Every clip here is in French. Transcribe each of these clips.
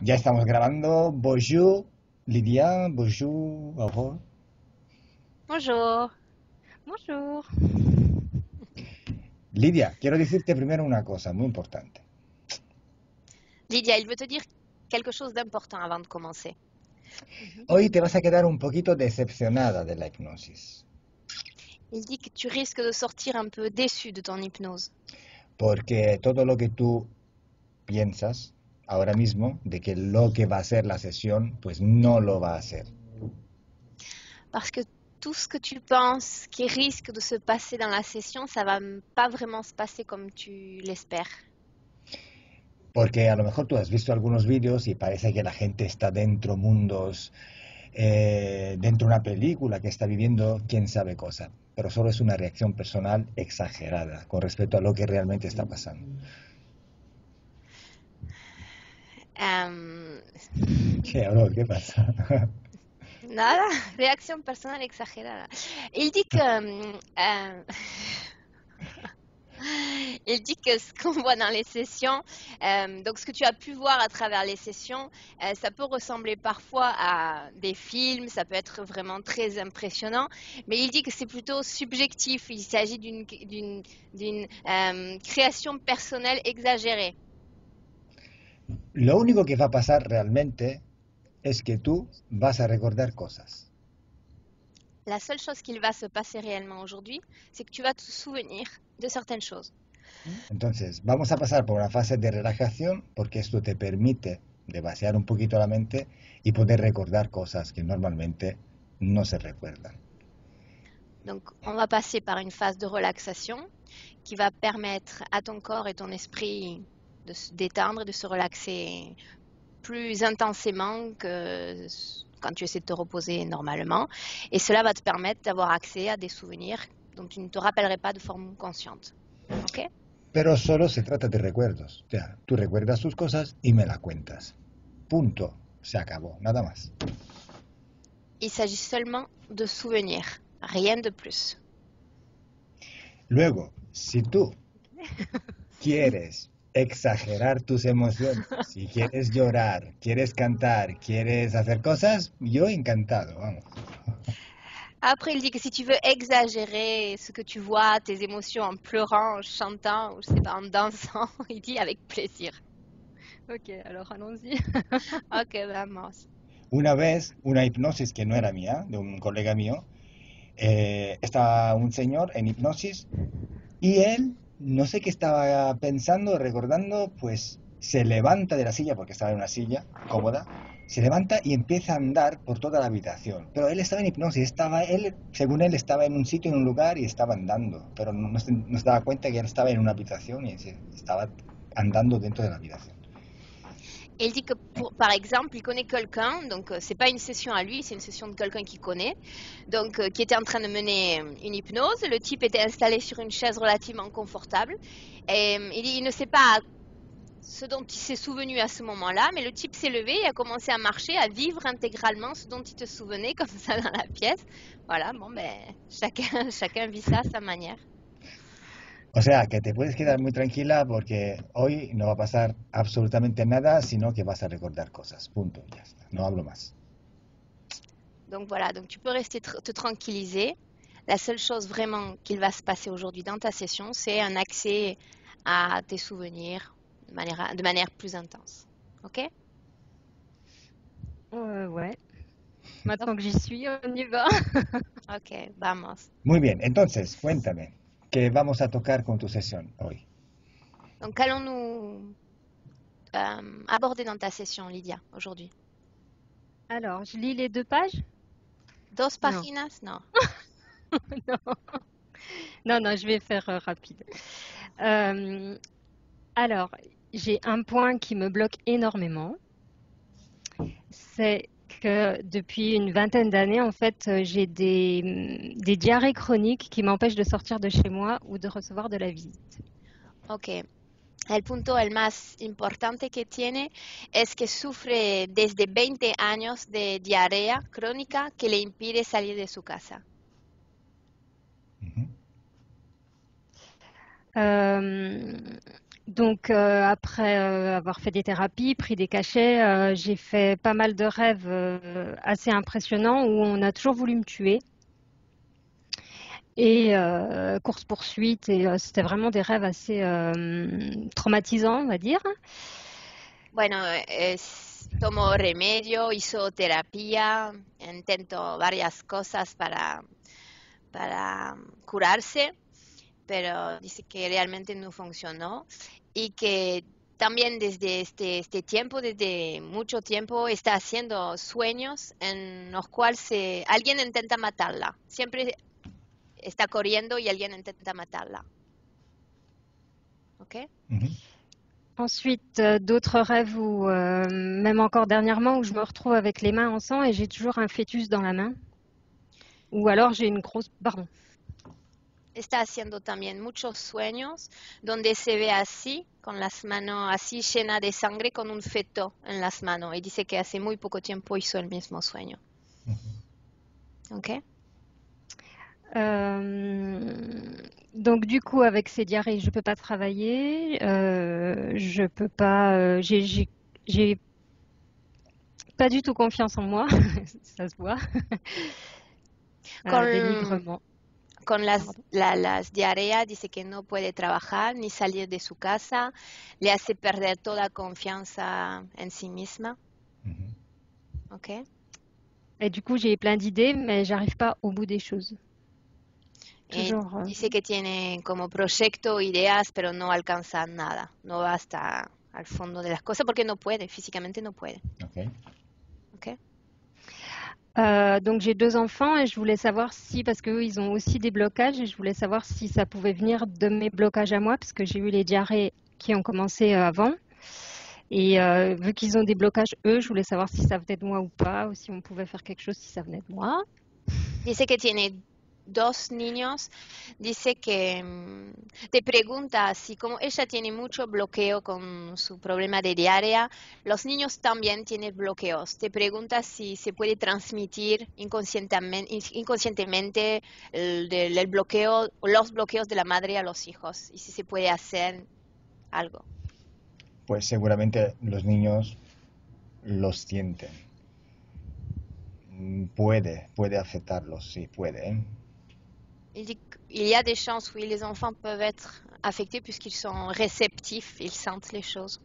Ya estamos grabando. Bonjour, Lidia. Bonjour, au revoir. Bonjour. Bonjour. Lidia, quiero decirte primero una cosa muy importante. Lydia, il veut te dire quelque chose d'important avant de commencer. Hoy te vas a quedar un poquito decepcionada de la hipnosis, Il dit que tu risques de sortir un peu déçu de ton hypnose. porque todo lo que tú piensas ahora mismo de que lo que va a ser la sesión, pues no lo va a ser. Parce que tout ce que tu penses qui risque de se passer dans la session, ça va pas vraiment se passer comme tu l'espères. Porque a lo mejor tú has visto algunos vídeos y parece que la gente está dentro mundos, dentro de una película que está viviendo quién sabe cosa, pero solo es una reacción personal exagerada con respecto a lo que realmente está pasando. Euh, ¿Qué, bro? ¿Qué pasa? Nada, réaction personnelle exagérée. Il dit que il dit que ce qu'on voit dans les sessions, donc ce que tu as pu voir à travers les sessions, ça peut ressembler parfois à des films, ça peut être vraiment très impressionnant, mais il dit que c'est plutôt subjectif. Il s'agit d'une création personnelle exagérée. Lo único que va a pasar realmente es que tú vas a recordar cosas. La seule chose qu'il va se passer réellement aujourd'hui, c'est que tu vas te souvenir de certaines choses. Entonces, vamos a pasar por una fase de relajación porque esto te permite de vaciar un poquito la mente y poder recordar cosas que normalmente no se recuerdan. Donc, on va passer par une phase de relaxation qui va permettre à ton corps et ton esprit de se détendre, de se relaxer plus intensément que quand tu essaies de te reposer normalement. Et cela va te permettre d'avoir accès à des souvenirs dont tu ne te rappellerais pas de forme consciente. Ok? Pero solo se trata de recuerdos. O sea, tú recuerdas tus cosas y me la cuentas. Punto. Se acabó. Nada más. Il s'agit seulement de souvenirs, rien de plus. Luego, si tú quieres exagerar tus emociones, si quieres llorar, quieres cantar, quieres hacer cosas, yo encantado, vamos. Après, il dit que si tu veux exagérer ce que tu vois, tes émotions en pleurant, en chantant, ou je sais pas, en dansant, il dit avec plaisir. Ok, alors allons-y. Ok, vamos. Una vez, una hipnosis que no era mía, de un colega mío, estaba un señor en hipnosis y él, no sé qué estaba pensando, recordando, pues se levanta de la silla, porque estaba en una silla cómoda, se levanta y empieza a andar por toda la habitación. Pero él estaba en hipnosis, él, según él, estaba en un sitio, en un lugar y estaba andando, pero no se daba cuenta que él estaba en una habitación y estaba andando dentro de la habitación. Et il dit que, par exemple, il connaît quelqu'un, donc c'est pas une session à lui, c'est une session de quelqu'un qu'il connaît, donc qui était en train de mener une hypnose. Le type était installé sur une chaise relativement confortable. Et il dit, il ne sait pas ce dont il s'est souvenu à ce moment-là, mais le type s'est levé et a commencé à marcher, à vivre intégralement ce dont il te souvenait, comme ça dans la pièce. Voilà, bon, ben, chacun vit ça à sa manière. O sea, que te puedes quedar muy tranquila porque hoy no va a pasar absolutamente nada, sino que vas a recordar cosas. Punto, ya está. No hablo más. Donc voilà, donc tu peux rester te tranquilliser. La seule chose vraiment qu'il va se passer aujourd'hui dans ta session, c'est un accès à tes souvenirs de manière plus intense. Ok? Ouais. Donc, Maintenant que j'y suis, on y va. ok, vamos. Muy bien, entonces, cuéntame, ¿qué vamos a tocar con tu sesión hoy? Donc allons-nous aborder dans ta session, Lydia, aujourd'hui? Alors, je lis les 2 pages? Dos Non. páginas? Non. Non. Non, non, je vais faire, rapide. Alors, j'ai un point qui me bloque énormément. C'est que depuis une vingtaine d'années, en fait, j'ai des diarrhées chroniques qui m'empêchent de sortir de chez moi ou de recevoir de la visite. Ok. El punto el más importante que tiene es que sufre desde 20 años de diarrea crónica que le impide salir de su casa. Ujú. Euh, Donc, après avoir fait des thérapies, pris des cachets, j'ai fait pas mal de rêves assez impressionnants où on a toujours voulu me tuer. Et course-poursuite, et c'était vraiment des rêves assez traumatisants, on va dire. Bueno, tomo remedio, hizo terapia, intento varias cosas para curarse, pero dice que realmente no funcionó y que también desde este tiempo, desde mucho tiempo, está haciendo sueños en los cuales alguien intenta matarla. Siempre está corriendo y alguien intenta matarla. ¿Ok? Ensuite, d'autres rêves où, même encore dernièrement, où je me retrouve avec les mains en sang et j'ai toujours un fœtus dans la main. Ou alors j'ai une grosse... Pardon. Está haciendo también muchos sueños donde se ve así, con las manos así llenas de sangre, con un feto en las manos. Y dice que hace muy poco tiempo hizo el mismo sueño. ¿Ok? Donc du coup, avec ces diarrhées, je peux pas travailler, je peux pas, j'ai pas du tout confiance en moi, ça se voit. Dénigrement. Con las diarreas dice que no puede trabajar ni salir de su casa, le hace perder toda confianza en sí misma. ¿Ok? Et du coup, j'ai plein d'idées, mais j'arrive pas au bout des choses. Toujours, dice que tiene como proyecto, ideas, pero no alcanza nada, no va hasta al fondo de las cosas porque no puede, físicamente no puede. Ok. Donc j'ai 2 enfants et je voulais savoir si, parce qu'eux, ils ont aussi des blocages, et je voulais savoir si ça pouvait venir de mes blocages à moi, parce que j'ai eu les diarrhées qui ont commencé avant. Et vu qu'ils ont des blocages, eux, je voulais savoir si ça venait de moi ou pas, ou si on pouvait faire quelque chose si ça venait de moi. Dice que tiene 2 niños, dice que te pregunta si como ella tiene mucho bloqueo con su problema de diarrea, los niños también tienen bloqueos. Te pregunta si se puede transmitir inconscientemente el bloqueo, los bloqueos de la madre a los hijos y si se puede hacer algo. Pues seguramente los niños los sienten. Puede afectarlos, sí, puede. Il dit qu'il y a des chances, oui, les enfants peuvent être affectés puisqu'ils sont réceptifs, ils sentent les choses.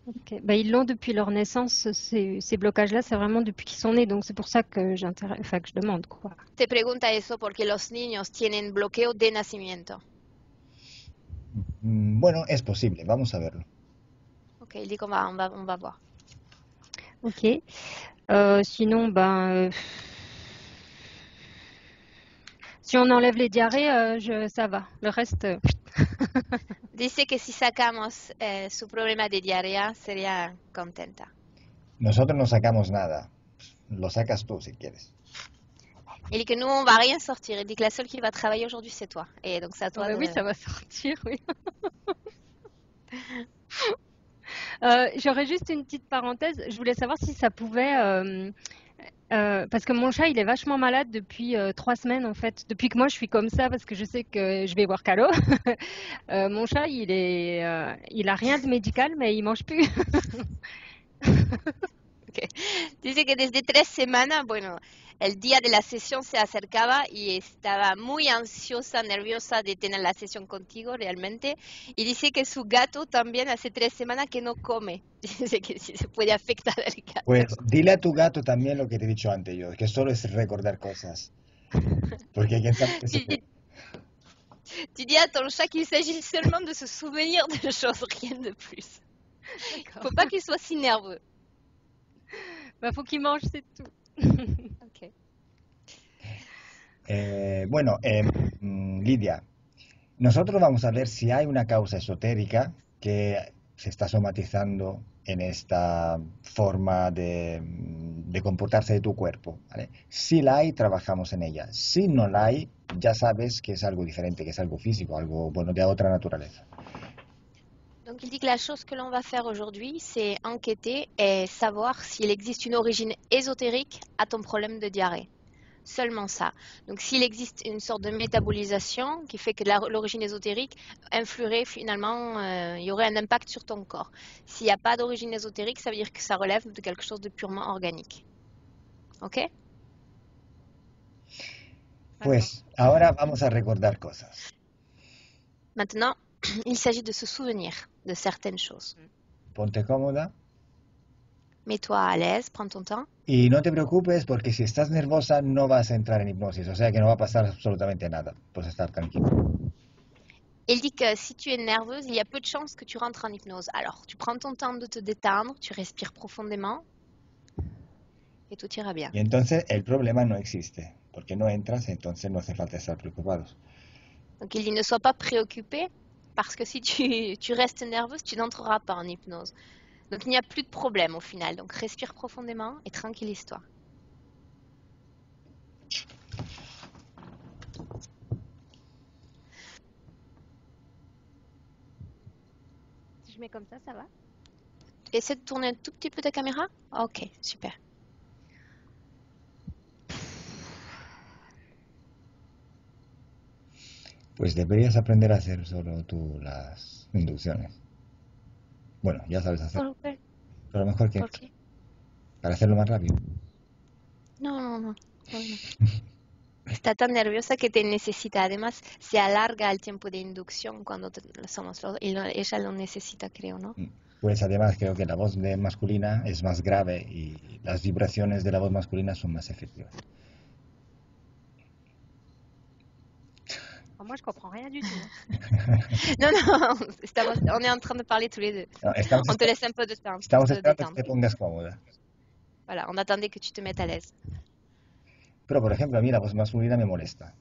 Okay. Bah, ils l'ont depuis leur naissance, ces blocages-là, c'est vraiment depuis qu'ils sont nés, donc c'est pour ça que je demande, quoi. Te pregunta eso porque los niños tienen bloqueo de nacimiento. Bueno, es posible, vamos a verlo. Ok, il dit qu'on va voir. Ok. Sinon, si on enlève les diarrhées, ça va. Le reste... Dice que si sacamos su problema de diarrea, sería contenta. Nosotros no sacamos nada. Lo sacas tú si quieres. Il dit que nous, on va rien sortir. Il dit que la seule qui va travailler aujourd'hui, c'est toi. Et donc, c'est à toi de... Oui, ça va sortir, oui. J'aurais juste une petite parenthèse. Je voulais savoir si ça pouvait... parce que mon chat, il est vachement malade depuis 3 semaines, en fait. Depuis que moi, je suis comme ça, parce que je sais que je vais voir Calo. Mon chat, il a rien de médical, mais il mange plus. Okay. Dice que desde 3 semanas, bueno, el día de la sesión se acercaba y estaba muy ansiosa, nerviosa de tener la sesión contigo realmente. Y dice que su gato también hace 3 semanas que no come. Dice que sí se puede afectar al gato. Pues dile a tu gato también lo que te he dicho antes yo, que solo es recordar cosas. Porque quién sabe Tu dis à ton chat qu'il s'agit seulement de se souvenir de choses, rien de plus. Il ne faut pas qu'il soit si nerveux. Faut qu'il mange, c'est tout. Okay. Bueno, Lidia, nosotros vamos a ver si hay una causa esotérica que se está somatizando en esta forma de comportarse de tu cuerpo, ¿vale? Si la hay, trabajamos en ella. Si no la hay, ya sabes que es algo diferente, que es algo físico, algo, bueno, de otra naturaleza. Donc il dit que la chose que l'on va faire aujourd'hui, c'est enquêter et savoir s'il existe une origine ésotérique à ton problème de diarrhée. Seulement ça. Donc s'il existe une sorte de métabolisation qui fait que l'origine ésotérique influerait finalement, il y aurait un impact sur ton corps. S'il n'y a pas d'origine ésotérique, ça veut dire que ça relève de quelque chose de purement organique. Ok? Pues ahora vamos a recordar cosas. Maintenant, il s'agit de se souvenir de certaines choses. Ponte cómoda Mets-toi à l'aise, prends ton temps. y no te preocupes porque si estás nerviosa no vas a entrar en hipnosis, o sea que no va a pasar absolutamente nada. Puedes estar tranquilo. Il dit que si tu es nerveuse, il y a peu de chances que tu rentres en hypnose. Alors, tu prends ton temps de te détendre, tu respires profondément et tout ira bien. Y entonces el problema no existe, porque no entras, entonces no hace falta estar preocupados. Donc, il dit ne sois pas préoccupé parce que si tu restes nerveuse, tu n'entreras pas en hypnose. Donc, il n'y a plus de problème au final. Donc, respire profondément et tranquillise-toi. Si je mets comme ça va? Essaie de tourner un tout petit peu ta caméra. Ok, super. Pues deberías aprender a hacer solo tú las inducciones. Bueno, ya sabes hacer, ¿Por qué? pero a lo mejor que ¿Por qué? para hacerlo más rápido. No. Está tan nerviosa que te necesita. Además, se alarga el tiempo de inducción cuando somos los... Ella lo necesita, creo, ¿no? Pues además creo que la voz masculina es más grave y las vibraciones de la voz masculina son más efectivas. Moi, je comprends rien du tout. Non, on est en train de parler tous les deux. No, On te laisse un peu de temps pour estamos te esperando que détendre. te pongas cómoda. Voilà, on attendait que tu te mettes à l'aise. Pero por ejemplo, a mí la voz masculina me molesta.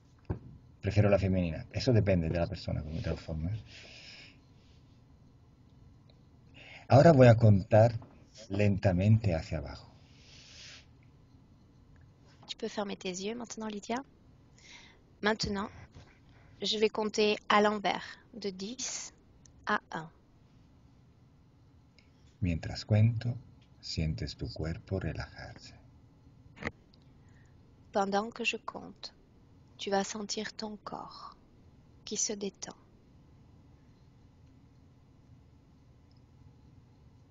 Prefiero la femenina. Eso depende de la persona, como de todas formas. Ahora voy a contar lentamente hacia abajo. Tu peux fermer tes yeux maintenant, Lydia. Maintenant, je vais compter à l'envers, de 10 à 1. Mientras cuento, sientes tu cuerpo relajarse. Pendant que je compte, tu vas sentir ton corps qui se détend.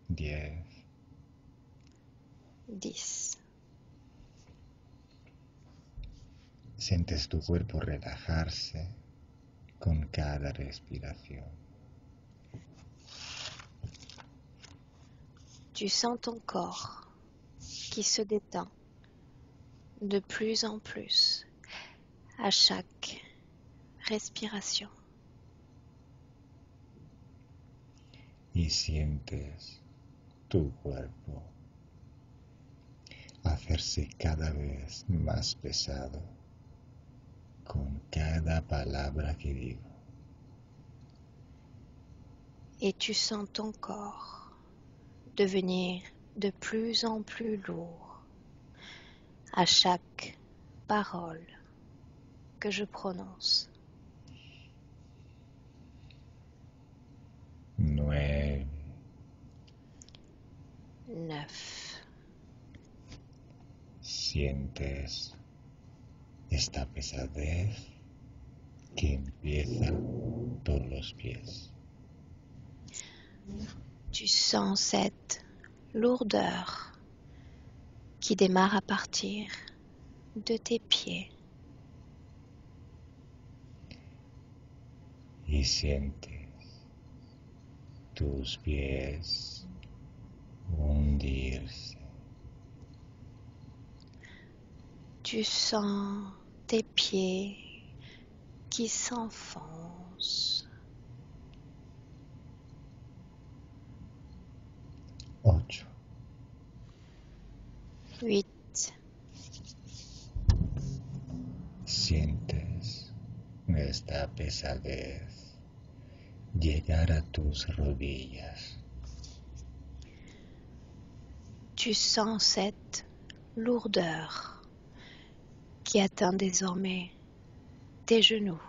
10, 10. Sientes tu cuerpo relajarse con cada respiración. Tu sens ton corps qui se détend de plus en plus à chaque respiration. Y sientes tu cuerpo hacerse cada vez más pesado con cada palabra que digo. Et tu sens ton corps devenir de plus en plus lourd à chaque parole que je prononce. 9, 9. Sientes esta pesadez que empieza por los pies. Tu sens cette lourdeur qui démarre à partir de tes pieds. Y sientes tus pies hundirse. Tu sens tes pieds qui s'enfoncent. 8, 8. Sientes esta pesadez llegar a tus rodillas. Tu sens cette lourdeur qui atteint désormais tes genoux.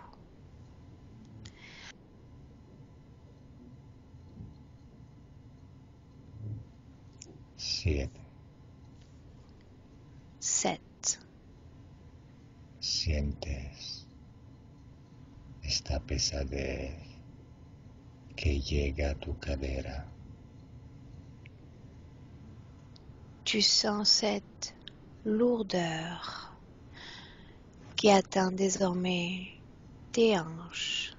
7, 7. Sientes esta pesadez que llega a tu cadera. Tu sens cette lourdeur qui atteint désormais tes hanches.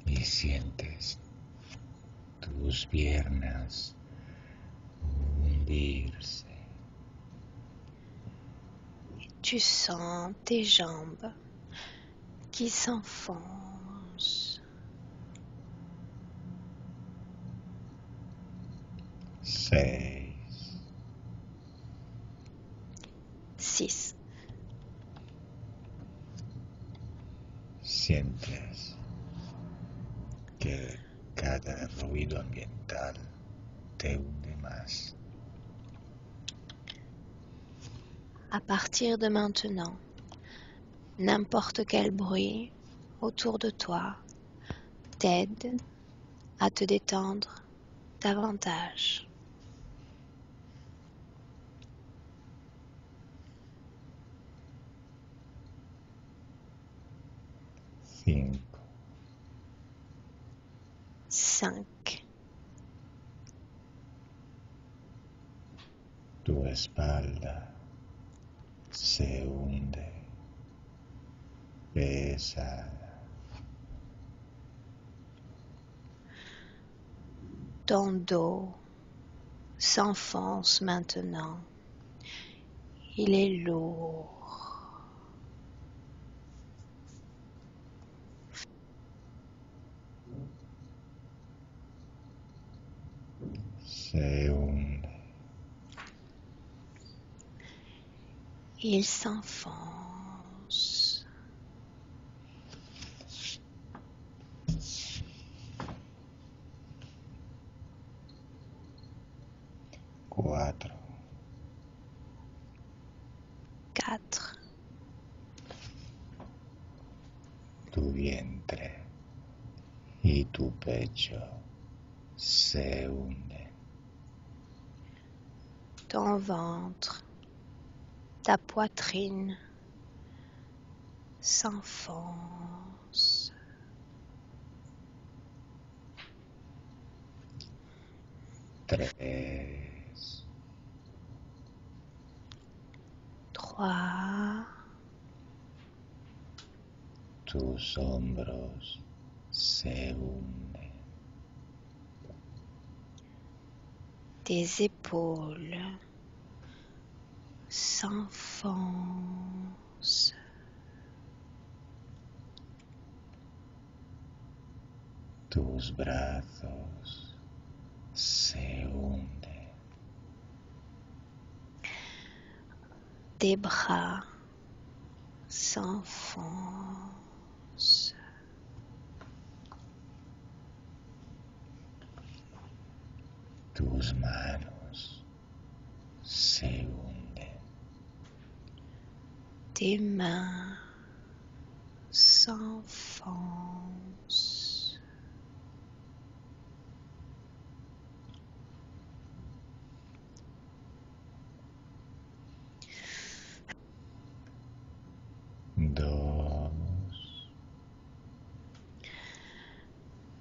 Y sientes tus piernas hundirse. Tu sens tes jambes qui s'enfoncent. 6, 6. sientes que cada ruido ambiental te hunde más. À partir de maintenant, n'importe quel bruit autour de toi t'aide à te détendre davantage. 5, 5. tu espalda se hunde pesada. Ton dos s'enfonce maintenant. Il est lourd. 6, Il s'enfonce. 4, 4. tu vientre y tu pecho se hunden. Ton ventre, ta poitrine s'enfonce. 3, 3. tus hombros se hunden. Tes épaules s'enfoncent. 'Tus brazos se hunden. Tes bras s'enfoncent. 'Tus manos se hunden. Tes mains s'enfoncent. 2,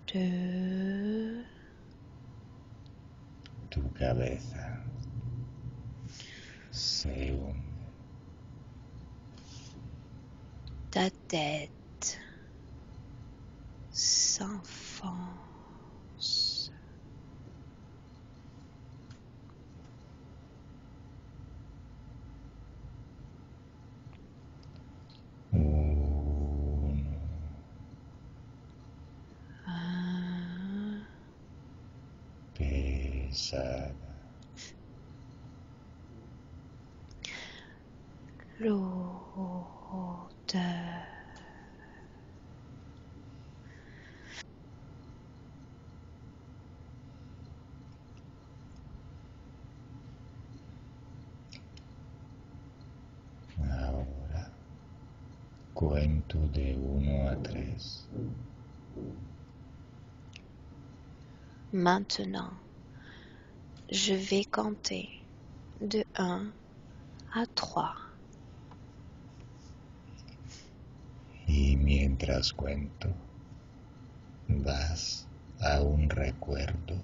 2. tu cabeza se hunde. Ta tête s'enfonce. 1, 1. pesada. Lourdeur. Ahora cuento de 1 a 3. Maintenant, je vais compter de 1 à 3. Y mientras cuento, vas a un recuerdo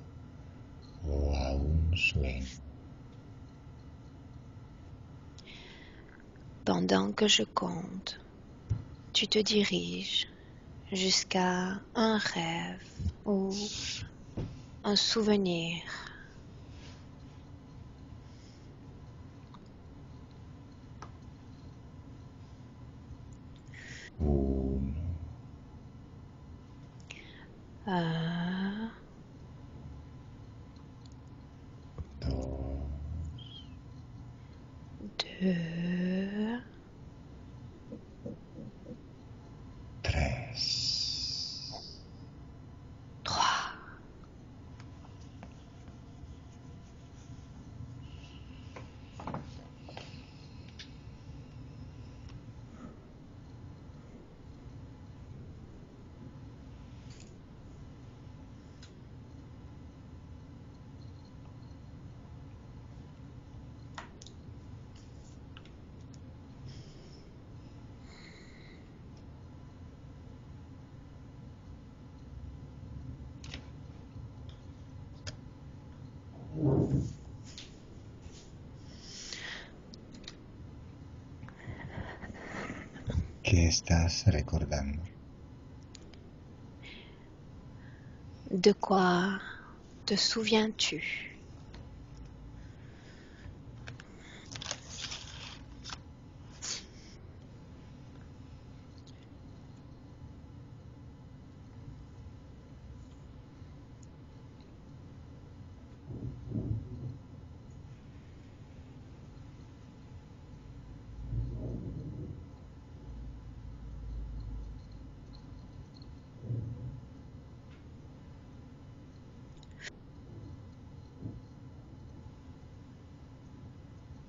o a un sueño. Pendant que je compte, tu te diriges jusqu'à un rêve ou un souvenir. Uno, 1, dos, 2, tres. 3. ¿Qué estás recordando? De quoi te souviens-tu?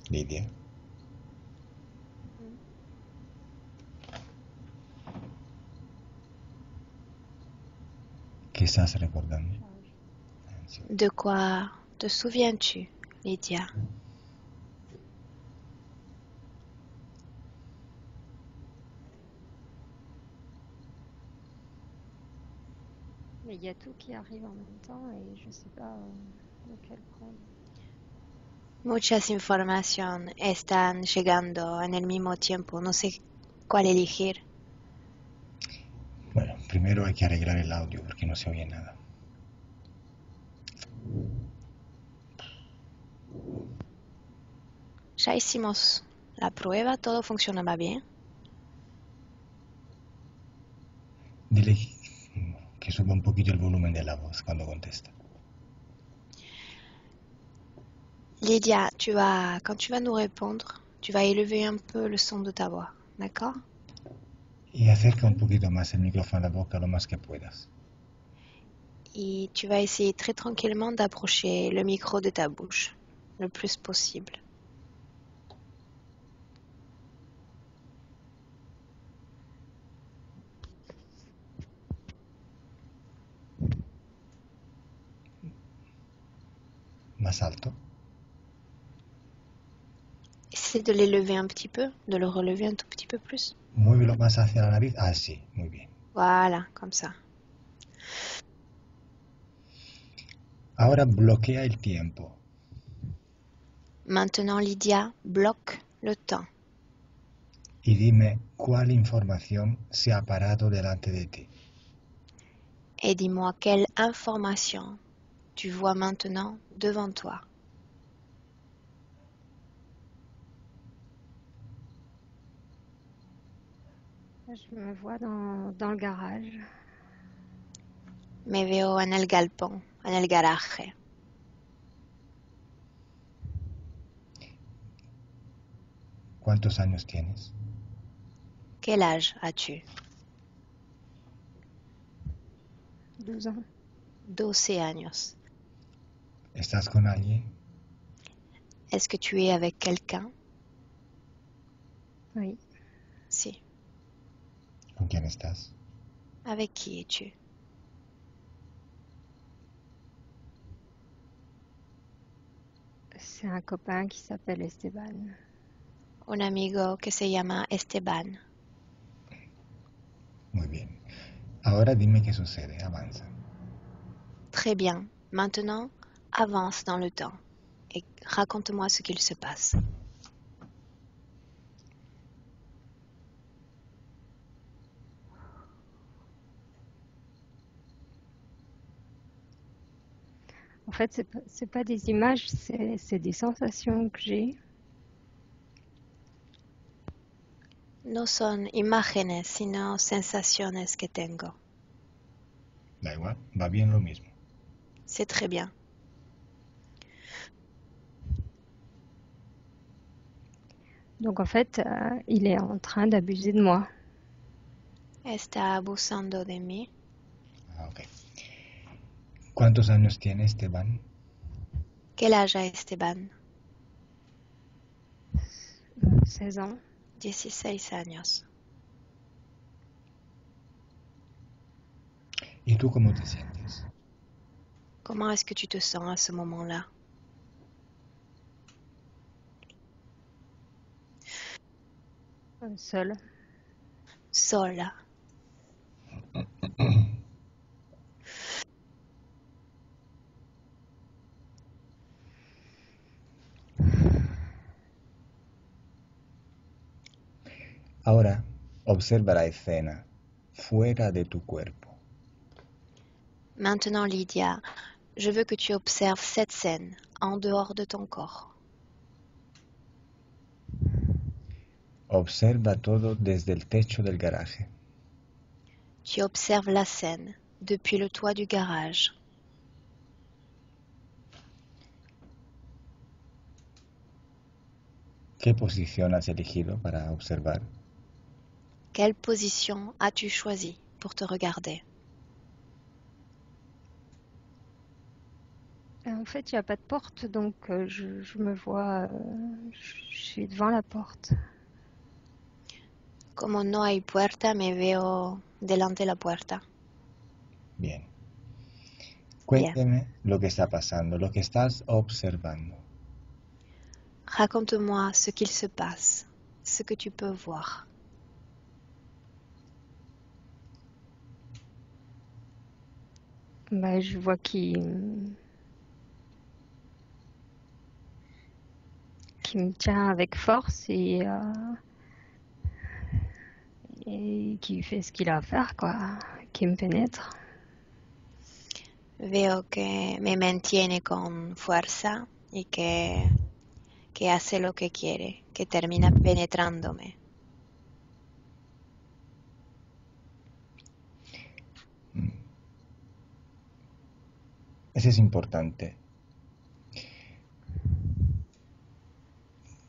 Lidia. ¿Qué estás recordando? De quoi te souviens-tu, Lydia? Mais il y a tout qui arrive en même temps et je ne sais pas lequel prendre. Muchas información están llegando en el mismo tiempo. No sé cuál elegir. Bueno, primero hay que arreglar el audio porque no se oye nada. Ya hicimos la prueba, todo funcionaba bien. Dile que suba un poquito el volumen de la voz cuando contesta. Lydia, quand tu vas nous répondre, tu vas élever un peu le son de ta voix, d'accord? Y acerca un poquito más el micrófono a la boca lo más que puedas. Et tu vas essayer très tranquillement d'approcher le micro de ta bouche le plus possible. Más alto. Essaie de l'élever un petit peu, de le relever un tout petit peu plus. Muévelo más hacia la nariz. Ah, sí, muy bien. Voilà, comme ça. Ahora bloquea el tiempo. Maintenant, Lydia, bloque le temps. Y dime cuál información se ha parado delante de ti. Et dis-moi quelle information tu vois maintenant devant toi. Je me vois dans le garage. Me veo en el galpón, en el garaje. ¿Cuántos años tienes? Quel âge as-tu? 12 ans. 12 años. ¿Estás con alguien? Est-ce que tu es avec quelqu'un? Oui. Si. ¿Con quién estás? Avec qui es-tu? C'est un copain qui s'appelle Esteban. Un amigo que se llama Esteban. Muy bien. Ahora dime qué sucede, avanza. Très bien. Maintenant, avance dans le temps et raconte-moi ce qu'il se passe. En fait, c'est pas des images, c'est des sensations que j'ai. No son imágenes, sino sensaciones que tengo. Da igual, va bien lo mismo. C'est très bien. Donc en fait, il est en train d'abuser de moi. Está abusando de mí. Ah, ok. ¿Cuántos años tiene Esteban? Quel âge a Esteban? 16 ans. 16 años. ¿Y tú cómo te sientes? Comment est-ce que tu te sens à ce moment-là? Seul. Sola. Ahora, observa la escena fuera de tu cuerpo. Maintenant, Lydia, je veux que tu observes cette scène en dehors de ton corps. Observa todo desde el techo del garaje. Tu observes la scène depuis le toit du garage. ¿Qué posición has elegido para observar? Quelle position as-tu choisi pour te regarder? En fait, il n'y a pas de porte, donc je me vois, je suis devant la porte. Como no hay puerta, me veo delante de la puerta. Bien. Bien. Cuénteme lo que está pasando, lo que estás observando. Raconte-moi ce qu'il se passe, ce que tu peux voir. Bah, je vois qu'il me tient avec force et qui fait ce qu'il a à faire, quoi, qui me pénètre. Veo que me mantiene con fuerza y que hace lo que quiere, que termina penetrándome. Eso es importante.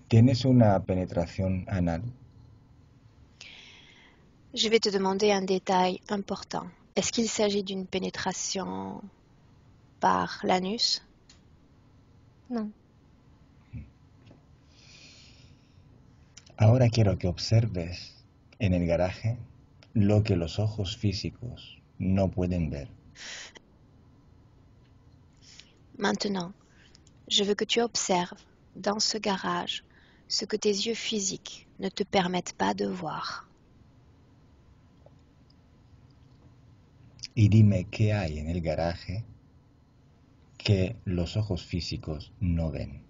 ¿Tienes una penetración anal? Je vais te demander un détail important. Est-ce qu'il s'agit d'une pénétration par l'anus? Non. Ahora quiero que observes en el garaje lo que los ojos físicos no pueden ver. Maintenant, je veux que tu observes dans ce garage ce que tes yeux physiques ne te permettent pas de voir. Y dime qué hay en el garaje que los ojos físicos no ven.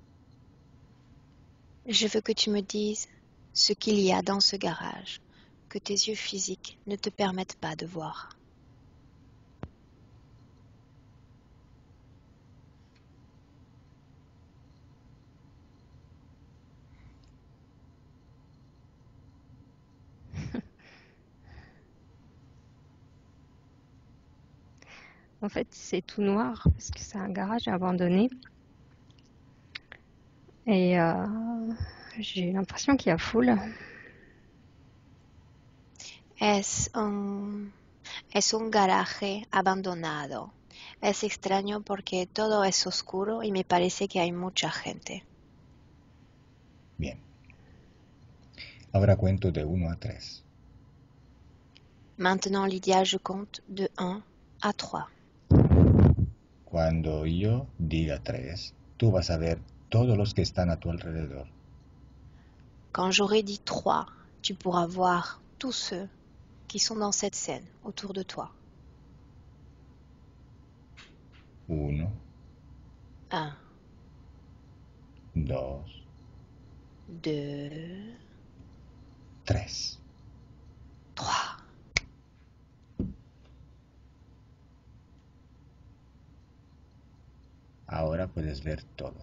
Je veux que tu me dises ce qu'il y a dans ce garage que tes yeux physiques ne te permettent pas de voir. En fait, c'est tout noir parce que c'est un garage abandonné. Et j'ai l'impression qu'il y a foule. Es un garaje abandonado. Es extraño porque todo es oscuro y me parece que hay mucha gente. Bien. Ahora cuento de 1 a 3. Maintenant, Lydia, je compte de 1 à 3. Cuando yo diga 3, tú vas a ver todos los que están a tu alrededor. Quand j'aurai dit 3, tu pourras voir tous ceux qui sont dans cette scène autour de toi. 1, 1, 2, 2, 3. 3. Ahora puedes ver todo.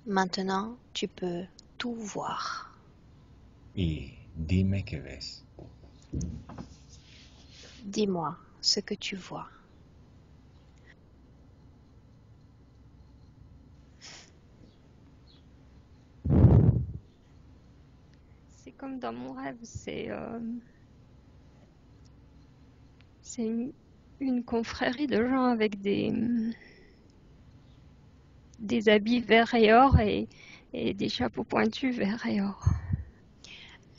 Maintenant, tu peux tout voir. Y dime qué ves. Dis-moi ce que tu vois. C'est comme dans mon rêve, c'est une confrérie de gens avec des habits vert et or et des chapeaux pointus vert et or.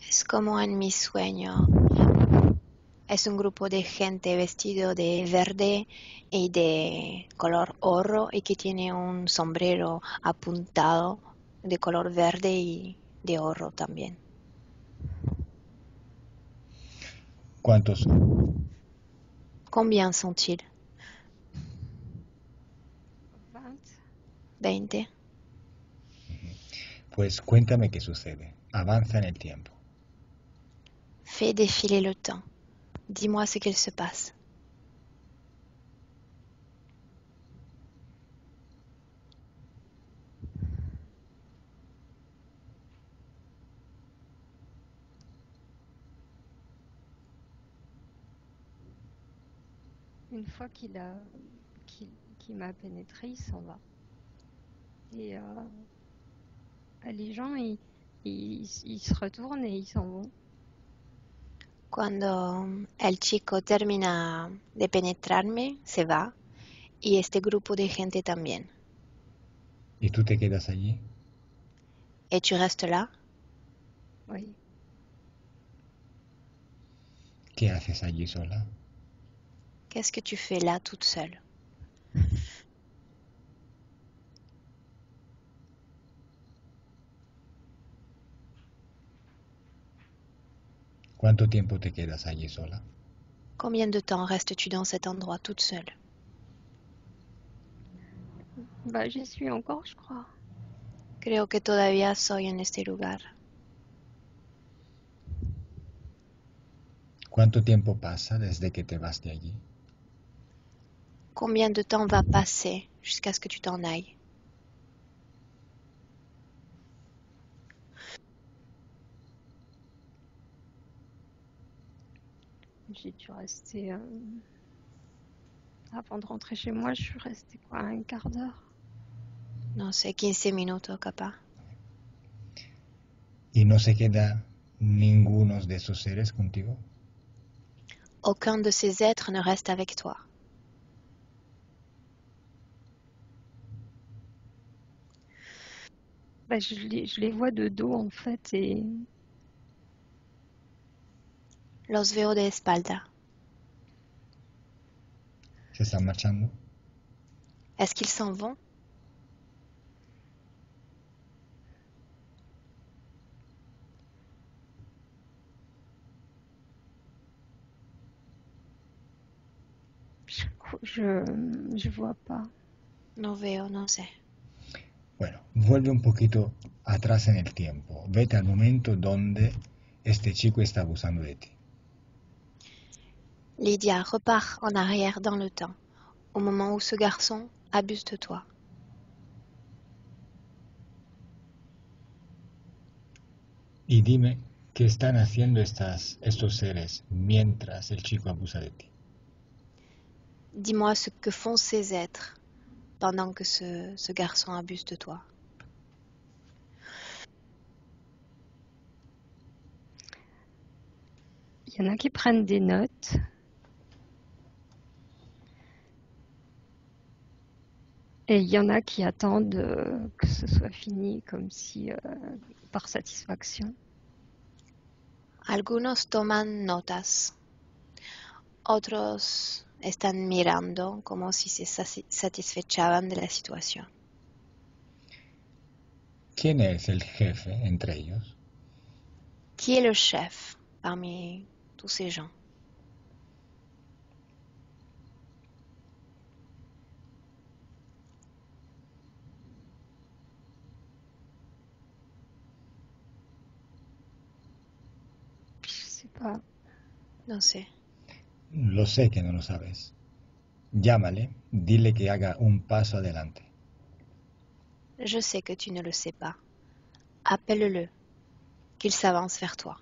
Es como en mi sueño. Es un grupo de gente vestido de verde y de color oro y que tiene un sombrero apuntado de color verde y de oro también. ¿Cuántos son? Combien sont-ils? 20. 20. Pues cuéntame qué sucede. Avanza en el tiempo. Fais défiler le temps. Dis-moi ce qu'il se passe. Une fois qu'il m'a pénétré, il s'en va. Et les gens, ils se retournent et ils s'en vont. Cuando el chico termina de penetrarme, se va y este grupo de gente también. ¿Y tú te quedas allí? Et tu restes là? Oui. ¿Qué haces allí sola? Qu'est-ce que tu fais là toute seule? ¿Cuánto tiempo te quedas allí sola? Combien de temps restes-tu dans cet endroit toute seule? Bah, j'y suis encore, je crois. Creo que todavía soy en este lugar. ¿Cuánto tiempo pasa desde que te vas de allí? Combien de temps va passer jusqu'à ce que tu t'en ailles? J'ai dû rester... Avant de rentrer chez moi, je suis restée quoi, un quart d'heure. No sé, 15 minutos capaz. ¿Y no se queda ninguno de esos seres contigo? Aucun de ces êtres ne reste avec toi. Bah, je les vois de dos en fait et Los veo de espalda. ¿Se están marchando? Est-ce qu'ils s'en vont? je vois pas. No veo, no sé. Bueno, vuelve un poquito atrás en el tiempo. Vete al momento donde este chico está abusando de ti. Lydia, repars en arrière dans le temps, au moment où ce garçon abuse de toi. Y dime qué están haciendo estos seres mientras el chico abusa de ti. Dis-moi ce que font ces êtres pendant que ce garçon abuse de toi. Il y en a qui prennent des notes. Et il y en a qui attendent que ce soit fini, comme si par satisfaction. Algunos toman notas, otros están mirando como si se satisfechaban de la situación. ¿Quién es el jefe entre ellos? Qui est le chef parmi tous ces gens? Je sais pas. Non sé. Lo sé que no lo sabes. Llámale, dile que haga un paso adelante. Je sais que tu ne le sais pas. Appelle-le, qu'il s'avance vers toi.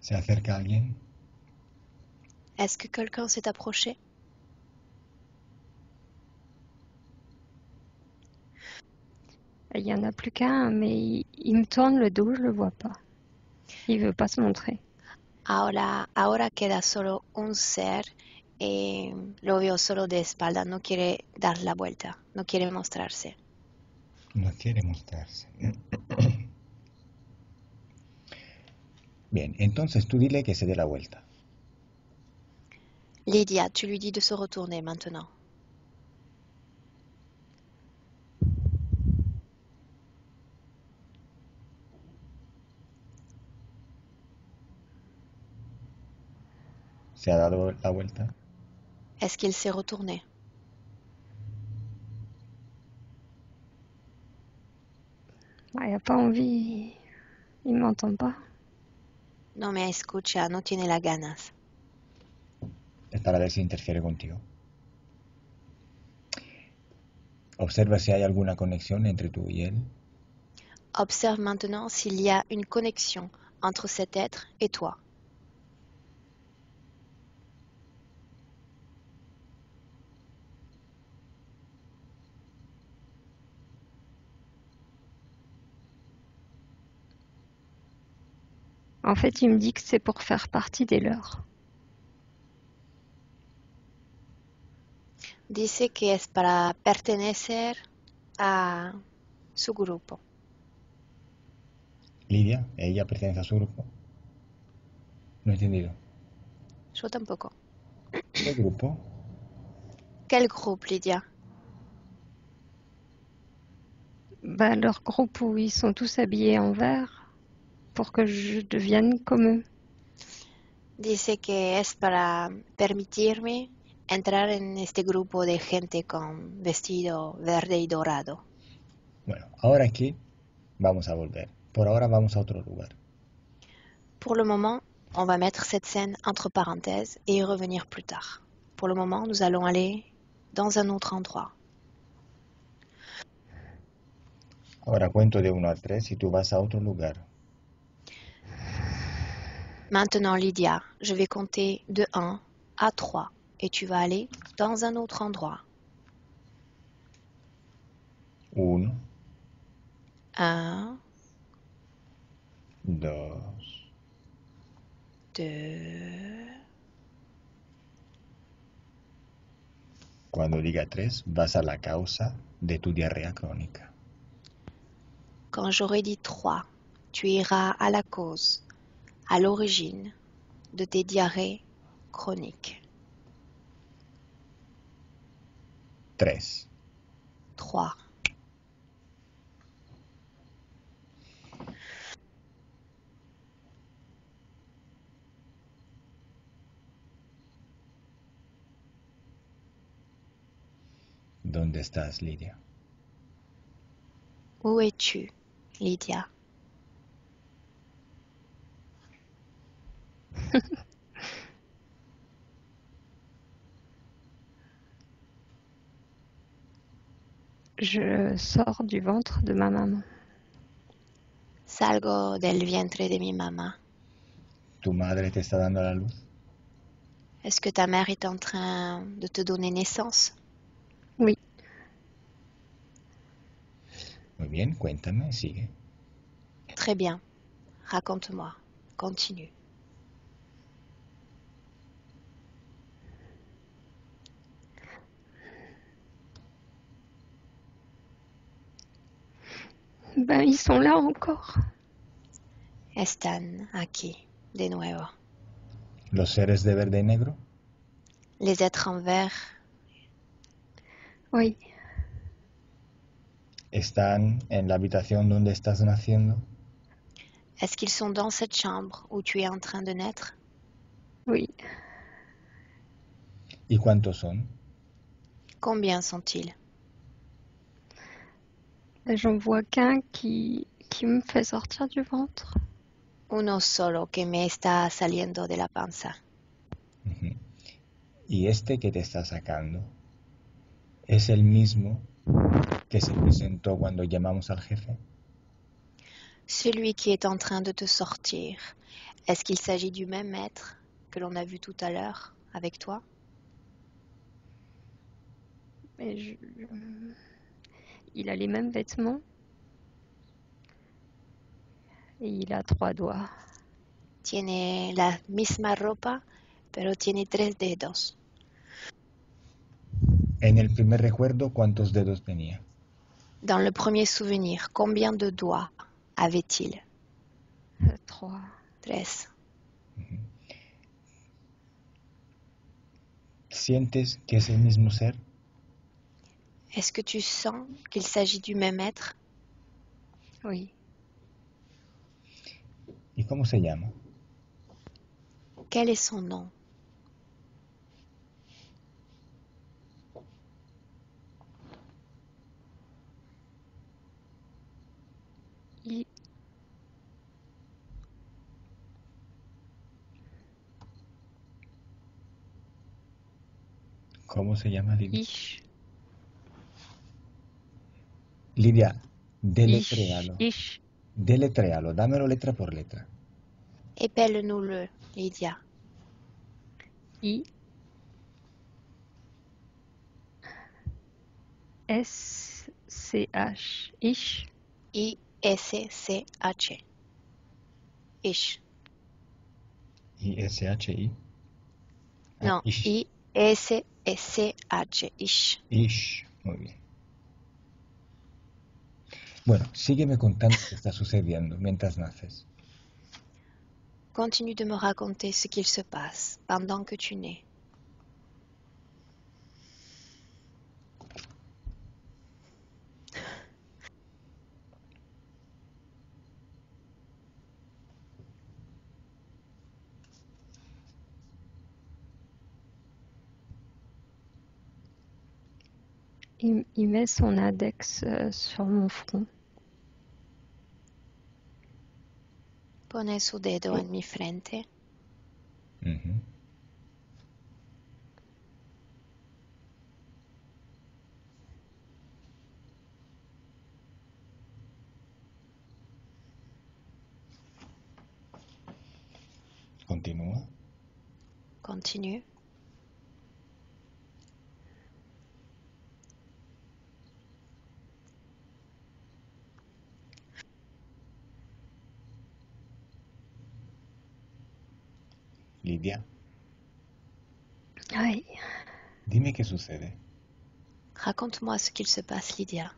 ¿Se acerca alguien? Est-ce que quelqu'un s'est approché? Il y en a plus qu'un, mais il me tourne le dos, je le vois pas. Il veut pas se montrer. Ahora queda solo un ser y lo veo solo de espalda, no quiere dar la vuelta, no quiere mostrarse. No quiere mostrarse. Bien, entonces tú dile que se dé la vuelta. Lydia, tu lui dis de se retourner maintenant. ¿Se ha dado la vuelta? Est-ce qu'il s'est retourné? Il a pas envie. Il m'entend pas. No me escucha, no tiene las ganas. Es para ver si interfiere contigo. Observa si hay alguna conexión entre tú y él. Observe maintenant s'il y a une connexion entre cet être et toi. En fait, il me dit que c'est pour faire partie des leurs. Dice que es para pertenecer a su grupo. Lidia, ella pertenece a su grupo. No he entendido. Yo tampoco. ¿Qué grupo? Quel groupe, Lydia? Leur groupe où ils sont tous habillés en vert pour que je devienne comme eux. Dice que es para permitirme entrar en este grupo de gente con vestido verde y dorado. Bueno, ahora aquí vamos a volver. Por ahora vamos a otro lugar. Pour le moment, on va mettre cette scène entre parenthèses et y revenir plus tard. Pour le moment, nous allons aller dans un autre endroit. Ahora cuento de 1 a 3 y tú vas a otro lugar. Maintenant, Lydia, je vais compter de 1 à 3 et tu vas aller dans un autre endroit. 1, 1, 2, 2. Cuando diga 3, vas a la causa de tu diarrea crónica. Quand j'aurai dit 3, tu iras à la cause, à l'origine de tes diarrhées chroniques. 3. 3. ¿Dónde estás, Lidia? Où es-tu, Lydia? Je sors du ventre de ma maman. Salgo del vientre de mi mamá. ¿Tu madre te está dando a la luz? Est-ce que ta mère est en train de te donner naissance? Oui. Muy bien, cuéntame, sigue. Très bien. Raconte-moi. Continue. ben, ils sont là encore. Están aquí, de nuevo. Los seres de verde y negro Les êtres en vert Oui. están en la habitación donde estás naciendo. Est-ce qu'ils sont dans cette chambre où tu es en train de naître? Oui. ¿Y cuántos son? Combien sont-ils? J'en vois qu'un qui me fait sortir du ventre. Uno solo que me está saliendo de la panza. Ujú. ¿Y este que te está sacando es el mismo que se presentó cuando llamamos al jefe? Celui qui est en train de te sortir, est-ce qu'il s'agit du même maître que l'on a vu tout à l'heure avec toi? Et il a les mêmes vêtements. Et il a 3 doigts. Tiene la misma ropa, pero tiene 3 dedos. En el primer recuerdo, ¿cuántos dedos tenía? Dans le premier souvenir, combien de doigts avait-il? 3. 3. Ujú. ¿Sientes que es el mismo ser? Est-ce que tu sens qu'il s'agit du même être? Oui. ¿Y cómo se llama? Quel est son nom? I, ¿Cómo se llama, Lidia? Ish. Lidia, deletréalo. Ish. Deletréalo, dámelo letra por letra. Épelle-nous-le, Lydia. I. S-C-H. Ish. I-S-C-H. Ish. I-S-H-I. Non, Ish. I-S-C-H. Ish. Ish. Muy bien. Bueno, sígueme contando qué está sucediendo mientras naces. Continue de me raconter ce qu'il se passe pendant que tu nais. Il met son index sur mon front. Pone su dedo en mi frente. Ujú. Continúa. Continue. Lidia, Oui. dime qué sucede. Raconte-moi ce qu'il se passe, Lydia.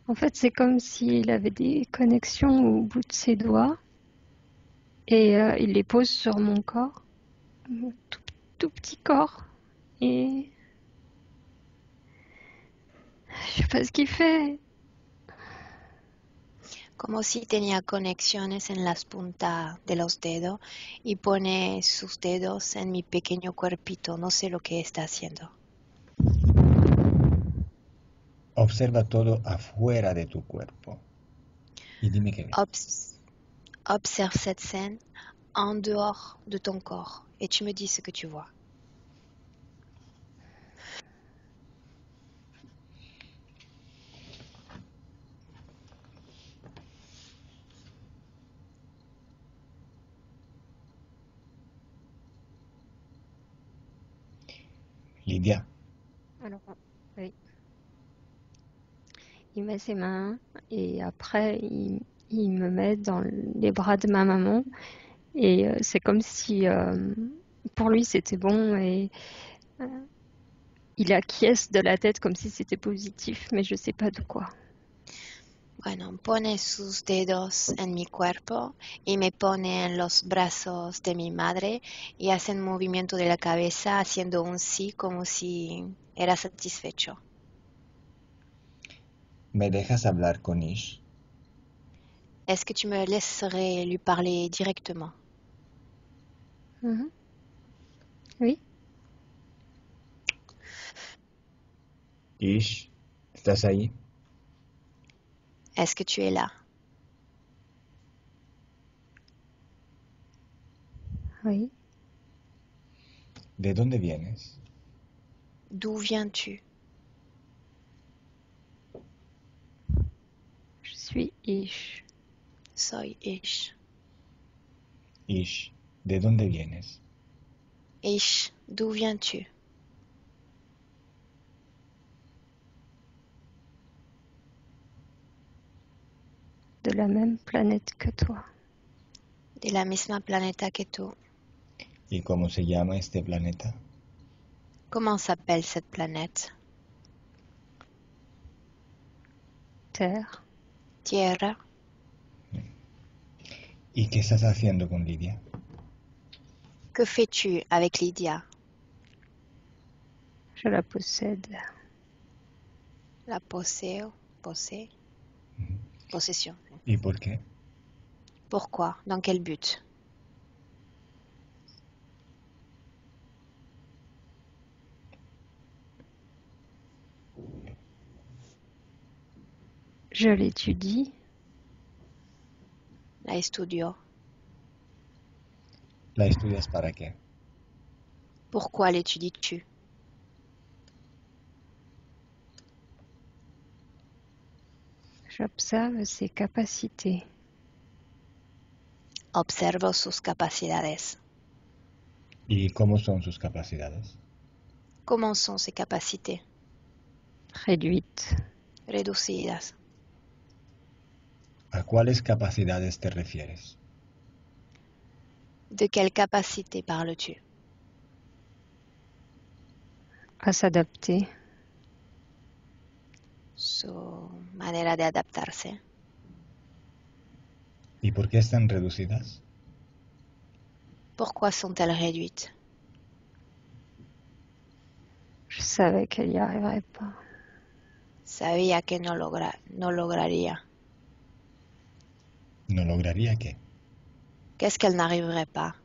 En fait, c'est comme s'il avait des connexions au bout de ses doigts et il les pose sur mon corps, mon tout petit corps. Et je sais pas ce qu'il fait. Como si tenía conexiones en las puntas de los dedos y pone sus dedos en mi pequeño cuerpito. No sé lo que está haciendo. Observa todo afuera de tu cuerpo. Y dime qué ves. Observe cette scène en dehors de ton corps et tu me dis ce que tu vois. Lidia, Alors, oui. Il met ses mains et après il me met dans les bras de ma maman et c'est comme si pour lui c'était bon et il acquiesce de la tête comme si c'était positif, mais je sais pas de quoi. Bueno, pone sus dedos en mi cuerpo y me pone en los brazos de mi madre y hace un movimiento de la cabeza haciendo un sí como si era satisfecho. ¿Me dejas hablar con Ish? Est-ce que tu me laisserais lui parler directement? Mhm. Oui, Ish, ¿estás ahí? Est-ce que tu es là? oui. ¿De dónde vienes? D'où viens-tu? Je suis Ish. Soy Ish. Ish, ¿de dónde vienes? Ish, d'où viens-tu? De la même planète que toi. De la misma planeta que tú. ¿Y cómo se llama este planeta? Comment s'appelle cette planète? Terre. Tierra. ¿Y qué estás haciendo con Lidia? Que fais-tu avec Lydia? Je la possède. La poseo. Posee. Possession. ¿Y por qué? Pourquoi? Dans quel but? Je l'étudie. La estudio. ¿La estudias para qué? Pourquoi l'étudies-tu? J'observe ses capacités. Observo sus capacidades. ¿Y cómo son sus capacidades? Comment sont ses capacités? Réduite. Reducidas. ¿A cuáles capacidades te refieres? De quelle capacité parles-tu? À s'adapter. Su manera de adaptarse. ¿Y por qué están reducidas? Pourquoi sont-elles réduites? Je savais qu'elle n'y arriverait pas. Sabía que no lograría. ¿No lograría qué? Qu'est-ce qu'elle n'arriverait pas?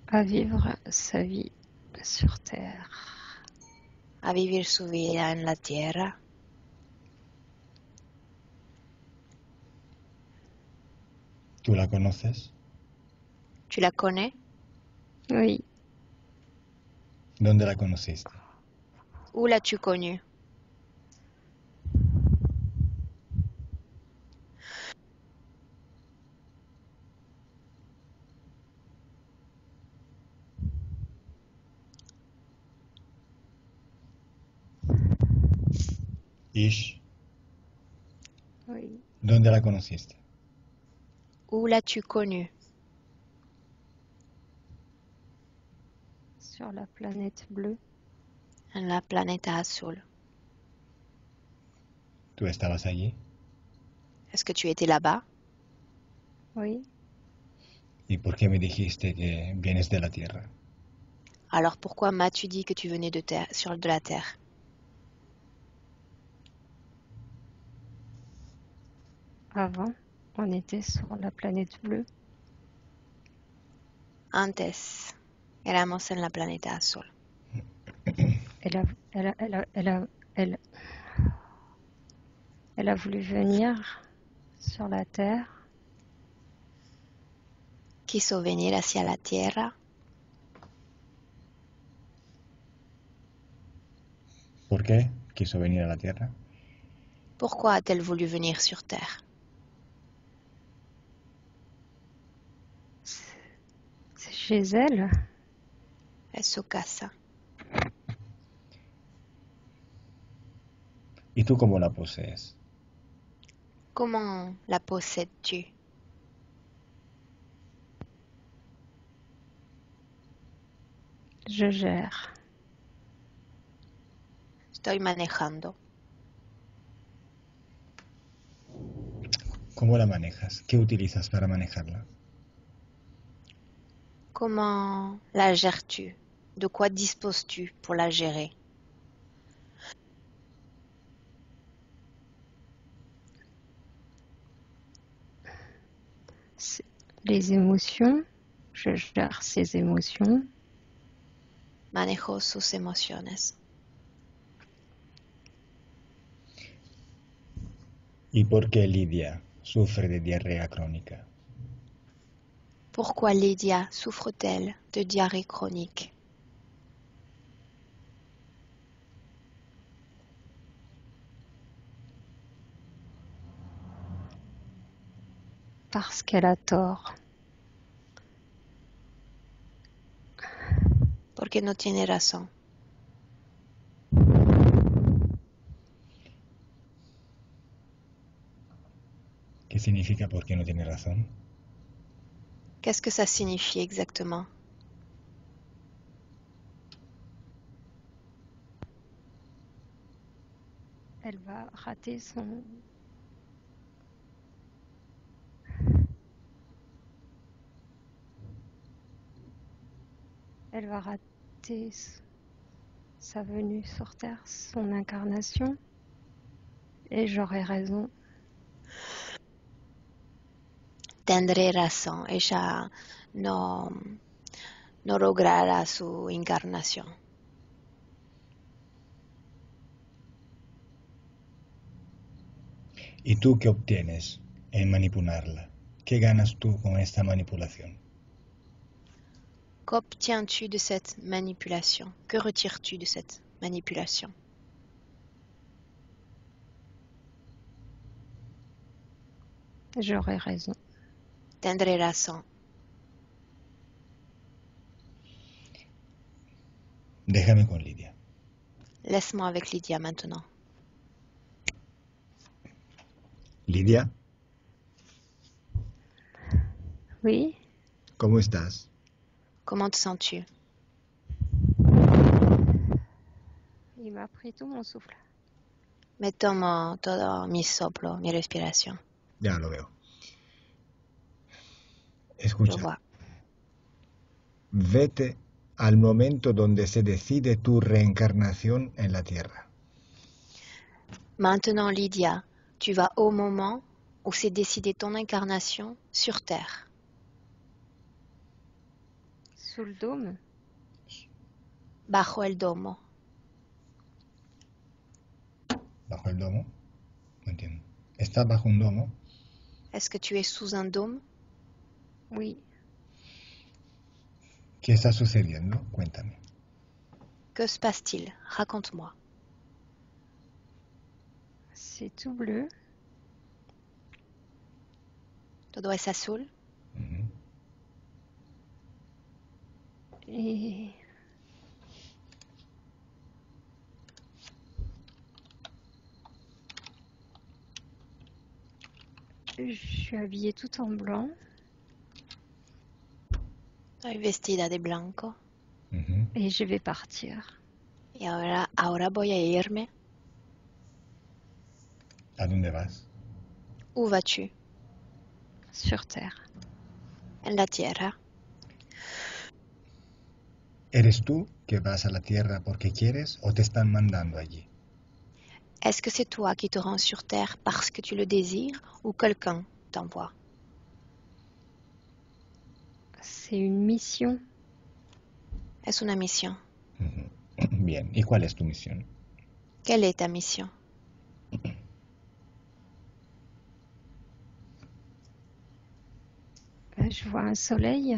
À vivre sa vie sur Terre. A vivir su vida en la tierra. ¿Tú la conoces? Tu la connais? Oui, ¿Dónde la conociste? Où l'as-tu connue? Ish, oui. ¿dónde la conociste? Où l'as-tu connue? Sur la planète bleue. En la planeta azul. ¿Tú estabas allí? Est-ce que tu étais là-bas? Oui, ¿Y por qué me dijiste que vienes de la Tierra? Alors pourquoi m'as-tu dit que tu venais de la Terre? avant, on était sur la planète bleue. Antes, éramos en la planeta azul. Elle a, elle a, elle a, elle a, elle, elle a voulu venir sur la Terre Quiso venir hacia la tierra. ¿Por qué quiso venir a la Tierra? Pourquoi a-t-elle voulu venir sur Terre? C'est chez elle. Es su casa. ¿Y tú cómo la posees? Comment la possèdes-tu? Je gère. Estoy manejando. ¿Cómo la manejas? ¿Qué utilizas para manejarla? Comment la gères-tu? De quoi disposes-tu pour la gérer? Les émotions, je gère ces émotions. Manejo sus emociones. ¿Y por qué Lidia sufre de diarrea crónica? Pourquoi Lydia souffre-t-elle de diarrhée chronique? Parce qu'elle a tort. Porque no tiene razón. ¿Qué significa por qué no tiene razón? Qu'est-ce que ça signifie exactement? Elle va rater son... Elle va rater sa venue sur Terre, son incarnation. Et j'aurai raison. Tendré razón. Ella no logrará su encarnación. ¿Y tú qué obtienes en manipularla? ¿Qué ganas tú con esta manipulación? Qu'obtiens-tu de cette manipulation? Que retires-tu de cette manipulation? J'aurai raison. Tendré razón. Déjame con Lidia. Laisse-moi avec Lydia maintenant. Lidia, Oui, ¿cómo estás? Comment te sens-tu? il m'a pris tout mon souffle. Me tomo todo mi soplo, mi respiración. Ya lo veo. Yo Escucha, vois. vete al momento donde se decide tu reencarnación en la Tierra. Maintenant, Lydia, tu vas au moment où s'est décidé ton incarnation sur Terre. Sous le dôme, Bajo el domo. ¿Bajo el domo? No entiendo. ¿Estás bajo un domo? Est-ce que tu es sous un dôme? oui. ¿Qué está sucediendo? Cuéntame. Que se passe-t-il? Raconte-moi. C'est tout bleu. Todo es azul. Ujú. Et je suis habillée tout en blanc. Estoy vestida de blanco. Ujú. Et je vais partir. Y ahora voy a irme. ¿A dónde vas? Où vas-tu? Sur Terre. En la tierra. ¿Eres tú que vas a la Tierra porque quieres o te están mandando allí? Est-ce que c'est toi qui te rends sur Terre parce que tu le désires ou quelqu'un t'envoie? C'est une mission. Es una misión. Ujú. Bien, ¿y cuál es tu misión? Quelle est ta mission? Je vois un soleil.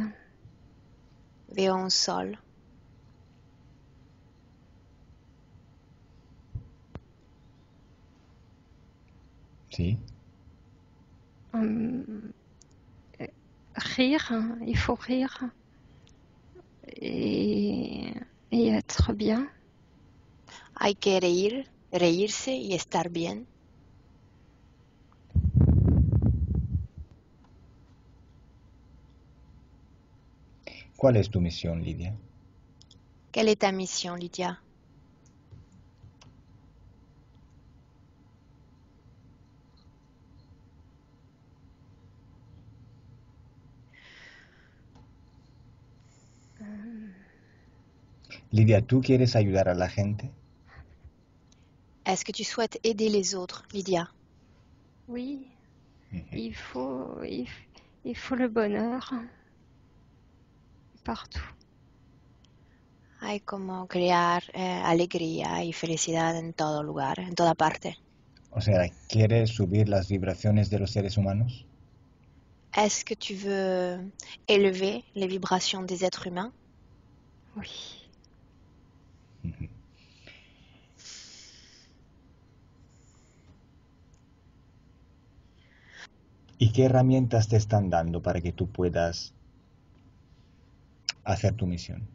Veo un sol. ¿Sí? Hum, Rire, il faut rire. Et être bien. Hay que reír, reírse y estar bien. ¿Cuál es tu misión, Lidia? Quelle est ta mission, Lydia? Lidia, ¿tú quieres ayudar a la gente? Est-ce que tu souhaites aider les autres, Lydia? Oui, Ujú. il faut le bonheur partout. Hay como crear alegría y felicidad en todo lugar, en toda parte. O sea, ¿quieres subir las vibraciones de los seres humanos? Est-ce que tu veux élever les vibrations des êtres humains? Oui. Ujú. ¿Y qué herramientas te están dando para que tú puedas hacer tu misión?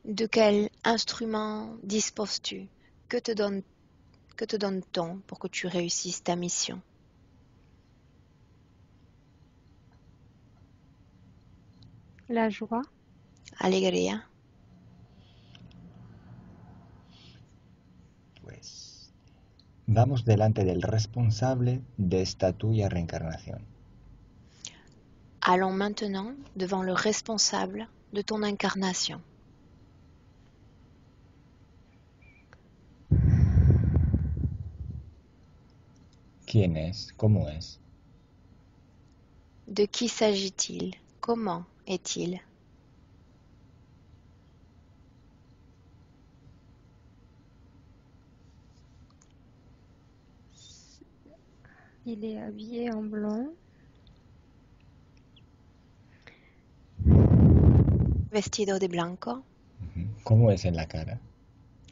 De quel instrument disposes-tu? Que te donne-t-on pour que tu réussisses ta mission? La joie. Alegría. Pues vamos delante del responsable de esta tuya reencarnación. Allons maintenant devant le responsable de ton incarnation. ¿Quién es? ¿Cómo es? De qui s'agit-il? Comment est-il? Il est habillé en blanc. Vestido de blanco. Ujú. ¿Cómo es en la cara?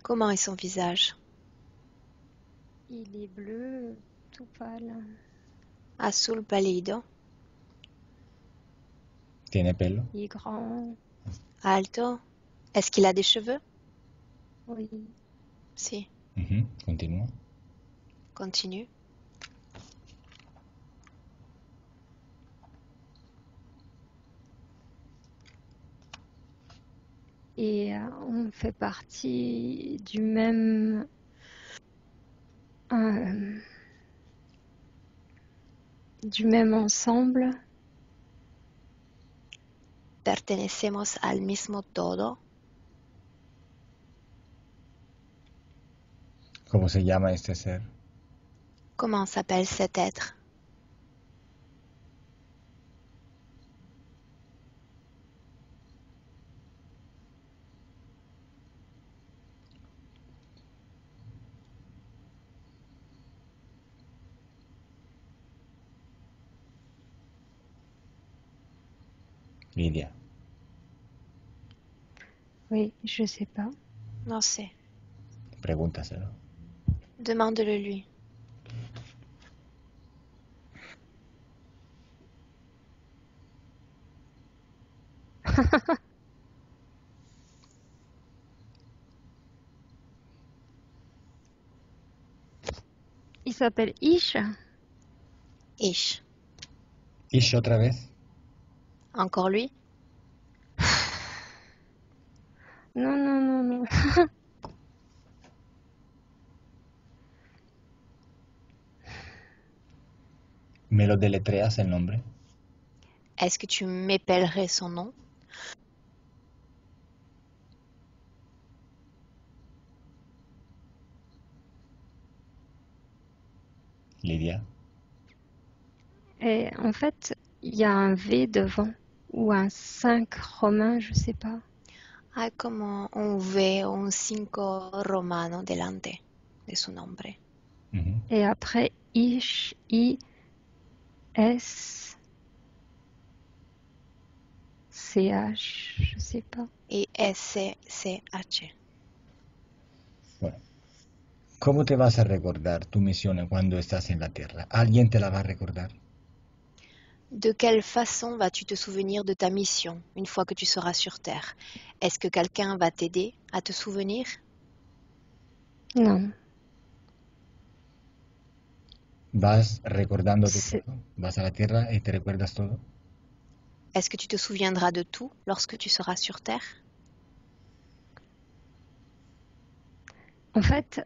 Comment est son visage? Il est bleu, tout pâle. Azul pálido. ¿Tiene pelo? Il est grand. Alto. Est-ce qu'il a des cheveux? Oui. Si. Ujú. Continúa. Continue. Et on fait partie du même ensemble. Pertenecemos al mismo todo. ¿Cómo se llama este ser? Comment s'appelle cet être? Lidia. Oui, je sais pas. Non sais. Pregúntaselo. Demande-le lui. Il s'appelle Ish. Ish. ¿Ish otra vez? Encore lui? Non, non, non, non. ¿Me lo deletreas el nombre? Est-ce que tu m'épellerais son nom? Lidia. Et en fait, il y a un V devant ou un 5 romain, je sais pas. Hay como un V o un 5 romano delante de su nombre. Ujú. Et après, Ish, I-S, C-H, je sais pas. Y SCH. Bueno. ¿Cómo te vas a recordar tu misión cuando estás en la Tierra? ¿Alguien te la va a recordar? De quelle façon vas-tu te souvenir de ta mission une fois que tu seras sur Terre? Est-ce que quelqu'un va t'aider à te souvenir? Non, ¿Vas recordándote c'est todo? ¿Vas a la Tierra y te recuerdas todo? Est-ce que tu te souviendras de tout lorsque tu seras sur Terre? en fait,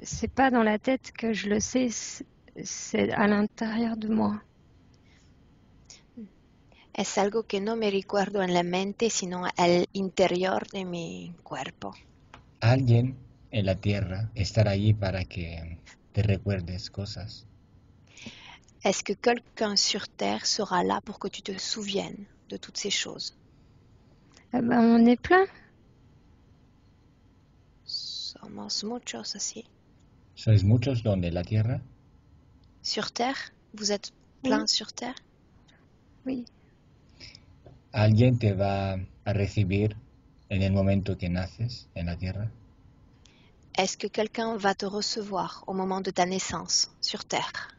c'est pas dans la tête que je le sais, c'est à l'intérieur de moi. Es algo que no me recuerdo en la mente, sino al interior de mi cuerpo. Alguien en la tierra estará allí para que te recuerdes cosas. Est-ce que quelqu'un sur Terre sera là pour que tu te souviennes de toutes ces choses? Ben, on est plein. Somos muchos así. ¿Sois muchos donde en la tierra? Sur Terre? Vous êtes Oui, plein sur Terre? oui. ¿Alguien te va a recibir en el momento que naces en la tierra? Est-ce que quelqu'un va te recevoir au moment de ta naissance sur Terre?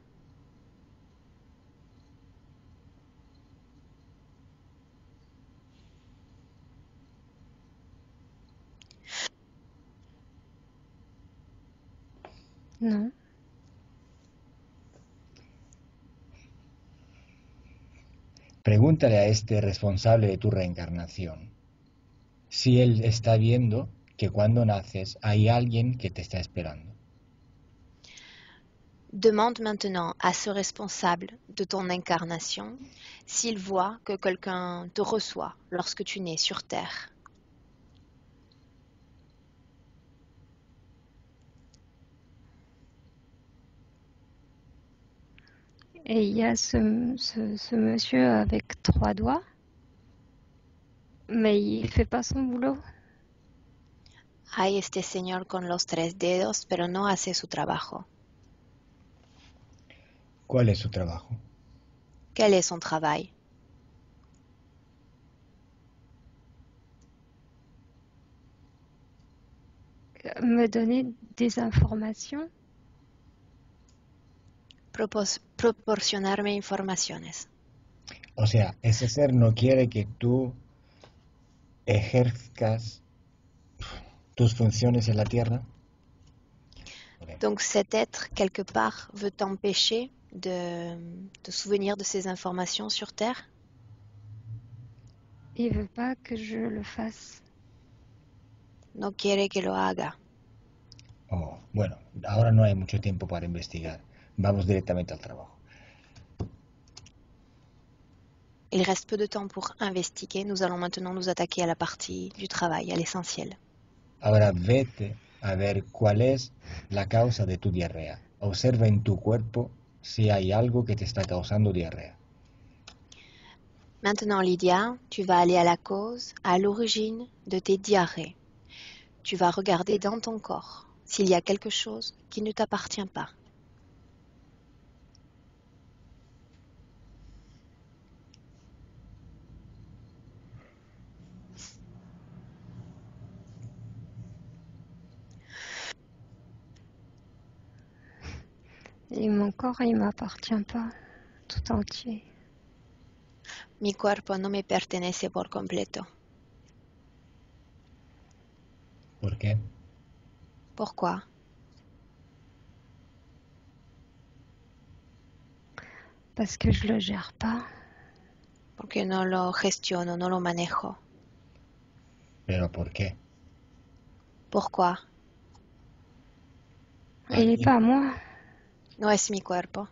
Non. Pregúntale a este responsable de tu reencarnación si él está viendo que cuando naces hay alguien que te está esperando. Demande maintenant à ce responsable de ton incarnation s'il voit que quelqu'un te reçoit lorsque tu nais sur Terre. Et il y a ce monsieur avec 3 doigts, mais il fait pas son boulot. Hay este señor con los 3 dedos, pero no hace su trabajo. ¿Cuál es su trabajo? Quel est son travail? Me donner des informations. Proporcionarme informaciones. O sea, ese ser no quiere que tú ejerzcas tus funciones en la tierra. Donc cet être, quelque part, veut t'empêcher de te souvenir de ces informations sur Terre. Il veut pas que je le fasse. No quiere que lo haga. Oh, bueno, ahora no hay mucho tiempo para investigar. Vamos directamente al trabajo. Il reste peu de temps pour investiguer. Nous allons maintenant nous attaquer à la partie du travail, à l'essentiel. Ahora vete a ver cuál es la causa de tu diarrea. Observa en tu cuerpo si hay algo que te está causando diarrea. Maintenant, Lydia, tu vas aller à la cause, à l'origine de tes diarrhées. Tu vas regarder dans ton corps s'il y a quelque chose qui ne t'appartient pas. Et mon corps, il m'appartient pas tout entier. Mi cuerpo no me pertenece por completo. ¿Por qué? Pourquoi? Parce que je le gère pas. Porque no lo gestiono, no lo manejo. ¿Pero por qué? Pourquoi? Il est pas à moi. No es mi cuerpo.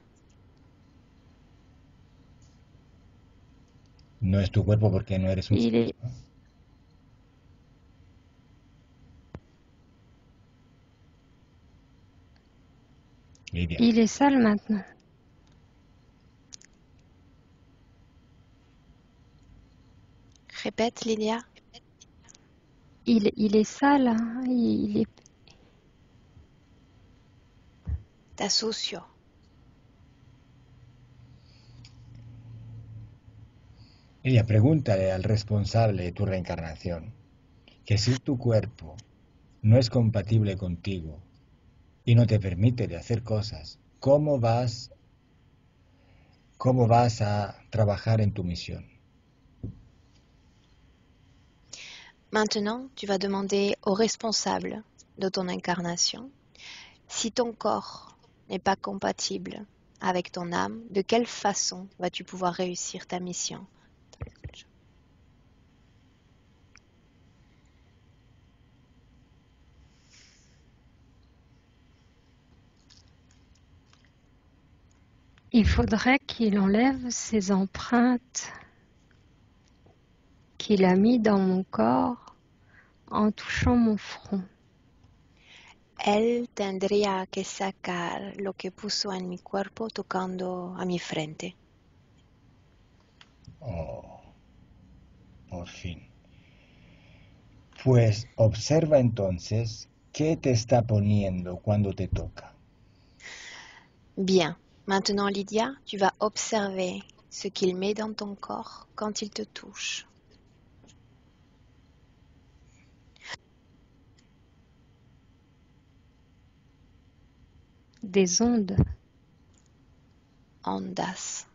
No es tu cuerpo porque no eres un Il ser, est, ¿no? Lidia, il est sale maintenant. Répète, Lydia. Il est sale. Hein. Il est, Está sucio. Lidia, pregúntale al responsable de tu reencarnación que si tu cuerpo no es compatible contigo y no te permite de hacer cosas, cómo vas a trabajar en tu misión? Maintenant, tu vas demander au responsable de ton incarnation si ton corps n'est pas compatible avec ton âme, de quelle façon vas-tu pouvoir réussir ta mission? il faudrait qu'il enlève ses empreintes qu'il a mis dans mon corps en touchant mon front. Él tendría que sacar lo que puso en mi cuerpo tocando a mi frente. Oh, por fin. Pues observa entonces qué te está poniendo cuando te toca. Bien. Maintenant, Lydia, tu vas observer ce qu'il met dans ton corps quand il te touche. Des ondes. Ondas.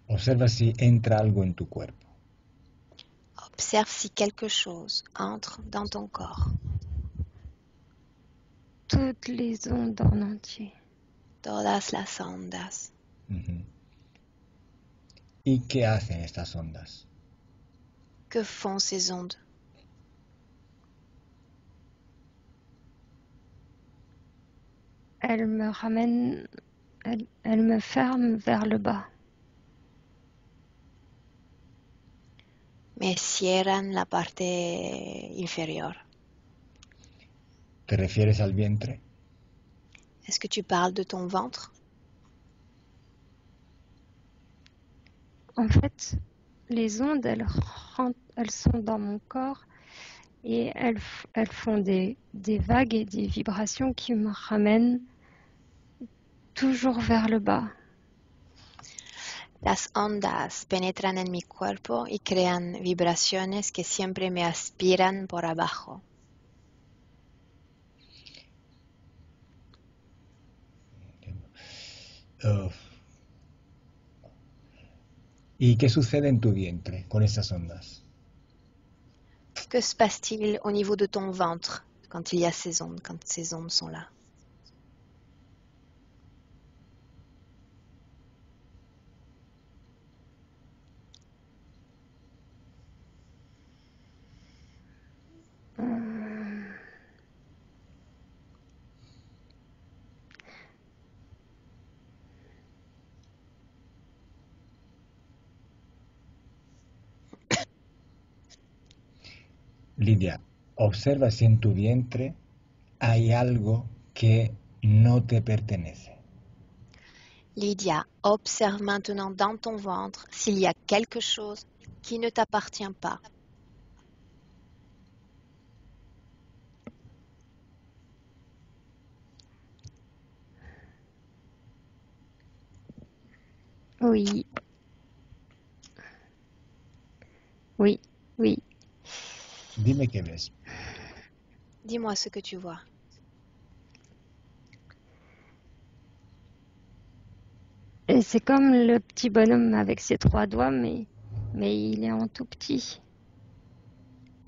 Observa si entra algo en tu cuerpo. Observe si quelque chose entre dans ton corps. Toutes les ondes en entier. Todas las ondas. Ujú. ¿Y qué hacen estas ondas? Que font ces ondes? Elles me ramènent, elles me ferment vers le bas. Me cierran la parte inferior. ¿Te refieres al vientre? Est-ce que tu parles de ton ventre? En fait, les ondes, elles sont dans mon corps et elles font des vagues et des vibrations qui me ramènent toujours vers le bas. Las ondas penetran en mi cuerpo y crean vibraciones que siempre me aspiran por abajo. Uf. ¿Y qué sucede en tu vientre con estas ondas? Que se passe-t-il au niveau de ton ventre quand il y a ces ondes, quand ces ondes sont là? Lidia, observa si en tu vientre hay algo que no te pertenece. Lydia, observe maintenant dans ton ventre s'il y a quelque chose qui ne t'appartient pas. Oui, oui, oui. Dime qué ves. Dis-moi ce que tu vois. Et c'est comme le petit bonhomme avec ses 3 doigts, mais il est en tout petit.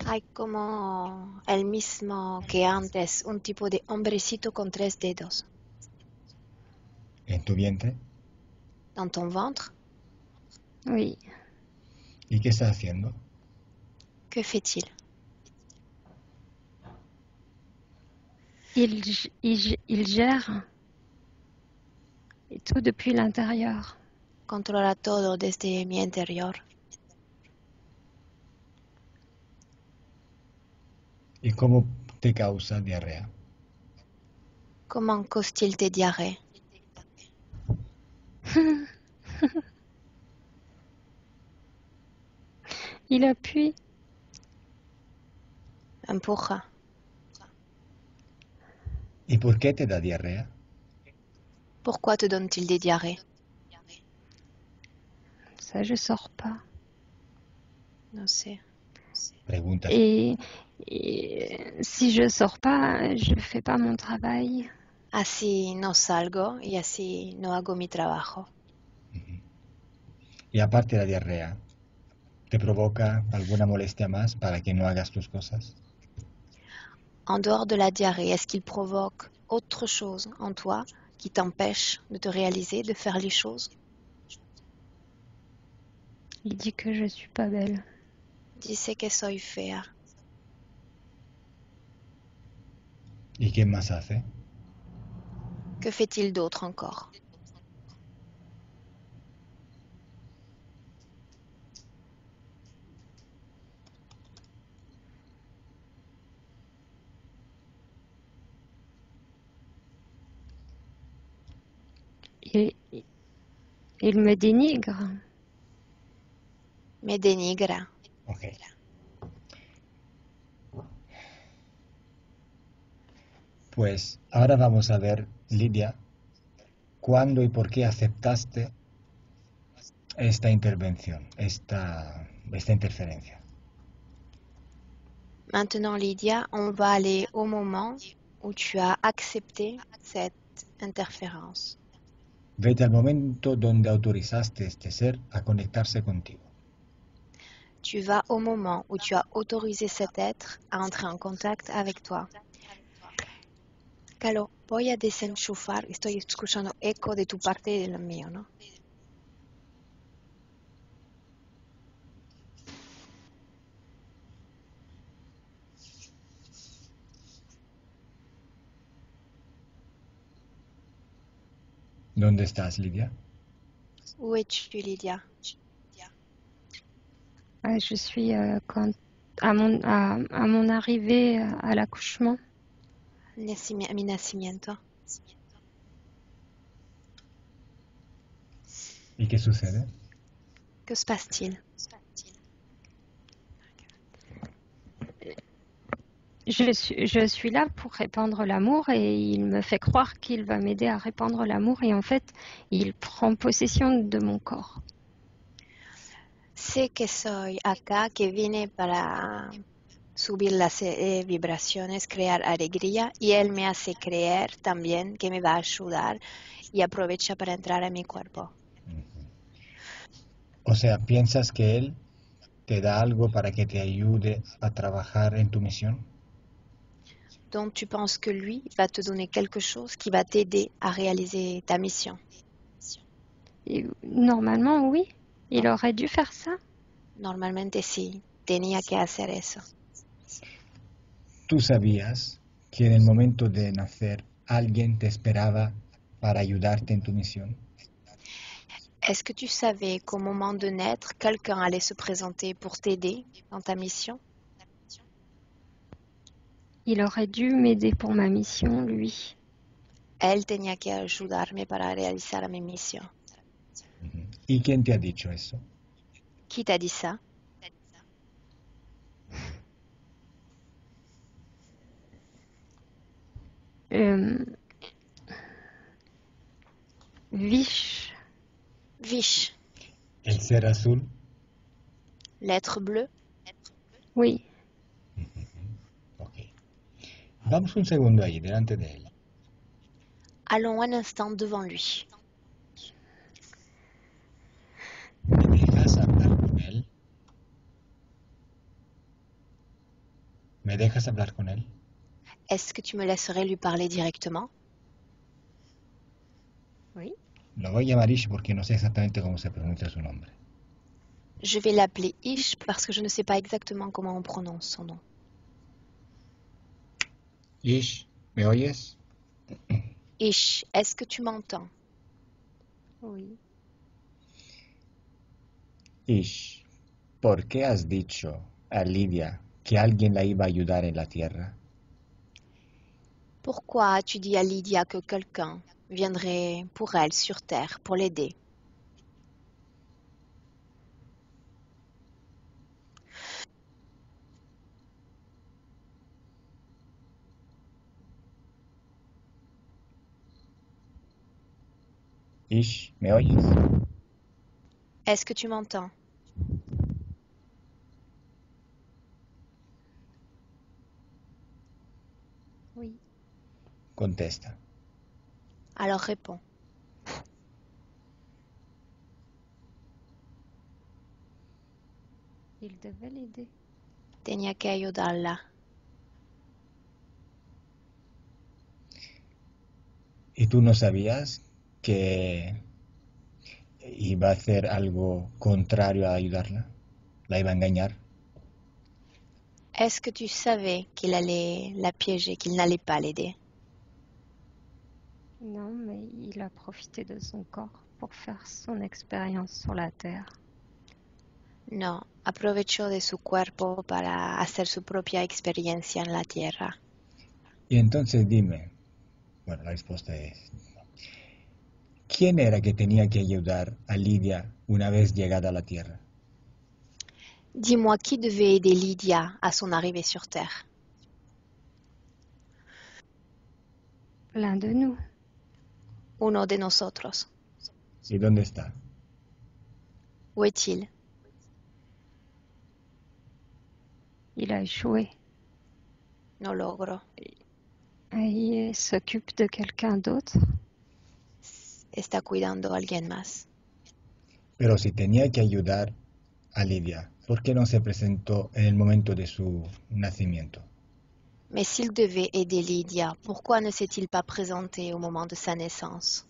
Hay como el mismo que antes, un tipo de hombrecito con 3 dedos. ¿En tu vientre? Dans ton ventre, Oui. ¿Y qué estás haciendo? que fait-il? Il gère et tout depuis l'intérieur. Controla todo desde mi interior. ¿Y cómo te causa diarrea? Comment cause-t-il tes diarrhées? Il appuie. Empuja. ¿Y por qué te da diarrea? Pourquoi te donne-t-il des diarrhées? Ça, je sors pas. No sé. Preguntas. Et si je sors pas, je fais pas mon travail. Así no salgo y así no hago mi trabajo. Y aparte de la diarrea, ¿te provoca alguna molestia más para que no hagas tus cosas? En dehors de la diarrhée, est-ce qu'il provoque autre chose en toi qui t'empêche de te réaliser, de faire les choses? Il dit que je suis pas belle. Dice que soy fea. ¿Y qué más hace? Que fait-il d'autre encore? Et il me dénigre. Me denigra. Ok. Pues ahora vamos a ver, Lidia, cuándo y por qué aceptaste esta intervención, esta interferencia. Maintenant, Lydia, on va aller au moment où tu as accepté cette interférence. Vete al momento donde autorizaste este ser a conectarse contigo. Tu vas au moment où tu as autorisé cet être à entrer en contact avec toi. Calo, voy a desenchufar, estoy escuchando eco de tu parte y del mío, ¿no? ¿Dónde estás, Lidia? Où es-tu, Lydia? Je suis à mon arrivée à l'accouchement. A mi nacimiento. ¿Y qué sucede? Que se passe-t-il? Je suis là pour répandre l'amour et il me fait croire qu'il va m'aider à répandre l'amour et en fait, il prend possession de mon corps. Sé que soy acá, que vine para subir las vibraciones, crear alegría, y él me hace creer también que me va a ayudar y aprovecha para entrar a mi cuerpo. O sea, ¿piensas que él te da algo para que te ayude a trabajar en tu misión? Donc tu penses que lui va te donner quelque chose qui va t'aider à réaliser ta mission. Et normalement, oui, il aurait dû faire ça. Normalmente sí, tenía que hacer eso. ¿Tú sabías que en el momento de nacer alguien te esperaba para ayudarte en tu misión? Est-ce que tu savais qu'au moment de naître, quelqu'un allait se présenter pour t'aider dans ta mission? Il aurait dû m'aider pour ma mission, lui. Él tenía que ayudarme para realizar mi misión. ¿Y quién te ha dicho eso? Qui t'a dit ça? Vish, Vish, ¿El ser azul? l'être bleu. oui. Ok. Vamos un segundo ahí, delante de él. Allons un instant devant lui. ¿Me dejas hablar con él? ¿Me dejas hablar con él? Est-ce que tu me laisserais lui parler directement? Oui. Lo voy a llamar Ish porque no sé exactamente cómo se pronuncia su nombre. Je vais l'appeler Ish parce que je ne sais pas exactement comment on prononce son nom. Ish, ¿me oyes? Ish, est-ce que tu m'entends? Oui. Ish, ¿por qué has dicho a Lidia que alguien la iba a ayudar en la tierra? Pourquoi as-tu dit à Lydia que quelqu'un viendrait pour elle sur Terre pour l'aider? Ish, ¿me oyes? Est-ce que tu m'entends? Oui. Contesta. Alors réponds. Il devait l'aider. Tenía que ayudarla. ¿Y tú no sabías que iba a hacer algo contrario a ayudarla? ¿La iba a engañar? Est-ce que tu savais qu'il allait la piéger, qu'il n'allait pas l'aider? Non, mais il a profité de son corps pour faire son expérience sur la Terre. No, aprovechó de su cuerpo para hacer su propia experiencia en la Tierra. Y entonces dime, bueno, la respuesta es, ¿Quién era que tenía que ayudar a Lidia una vez llegada a la Tierra? Dis-moi qui devait aider Lydia à son arrivée sur Terre? L'un de nous. Uno de nosotros. ¿Y dónde está? Où est-il? Il a échoué. No logro. Et il s'occupe de quelqu'un d'autre. Está cuidando a alguien más. Pero si tenía que ayudar a Lidia, ¿por qué no se presentó en el momento de su nacimiento? Mais s'il devait aider Lydia, pourquoi ne s'est-il pas présenté au moment de sa naissance?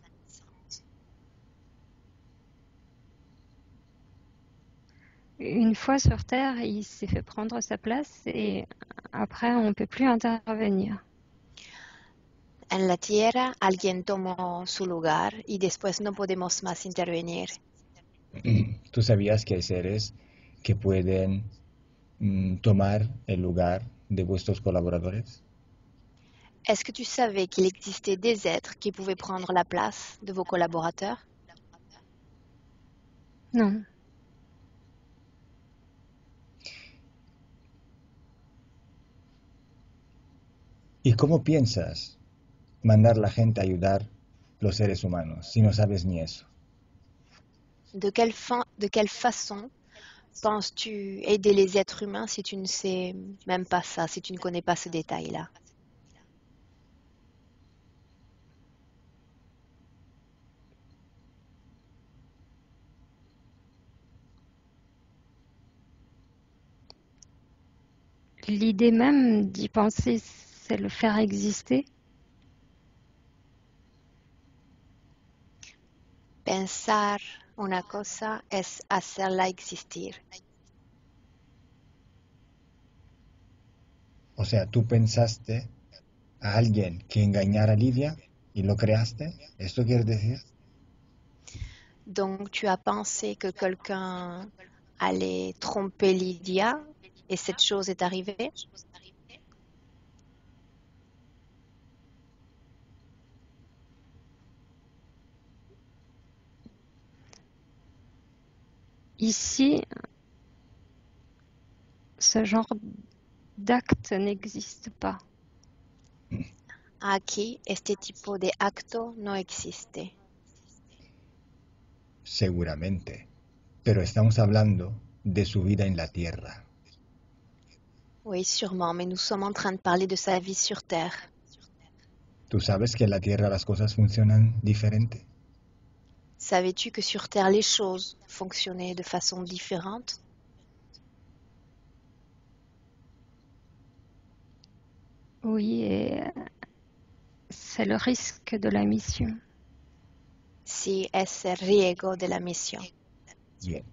Une fois sur Terre, il s'est fait prendre sa place et après, on ne peut plus intervenir. En la Tierra, alguien tomó su lugar y después no podemos más intervenir. ¿Tú sabías que hay seres que pueden tomar el lugar de vuestros colaboradores? Est-ce que tu savais qu'il existait des êtres qui pouvaient prendre la place de vos collaborateurs? Non. ¿Y cómo piensas mandar la gente a ayudar los seres humanos si no sabes ni eso? De quelle façon penses-tu aider les êtres humains si tu ne sais même pas ça, si tu ne connais pas ce détail-là? L'idée même d'y penser, c'est le faire exister. Pensar una cosa es hacerla existir. O sea, tú pensaste a alguien que engañara a Lidia y lo creaste. ¿Esto quieres decir? Donc tu as pensé que quelqu'un allait tromper Lydia et cette chose est arrivée? Ici, ce genre d'acte n'existe pas. Aquí este tipo de acto no existe. Seguramente. Pero estamos hablando de su vida en la Tierra. Oui, sûrement, mais nous sommes en train de parler de sa vie sur Terre. ¿Tú sabes que en la Tierra las cosas funcionan diferente? Savais-tu que sur Terre, les choses fonctionnaient de façon différente? Oui, et c'est le risque de la mission. Sí, es el riesgo de la misión. Bien.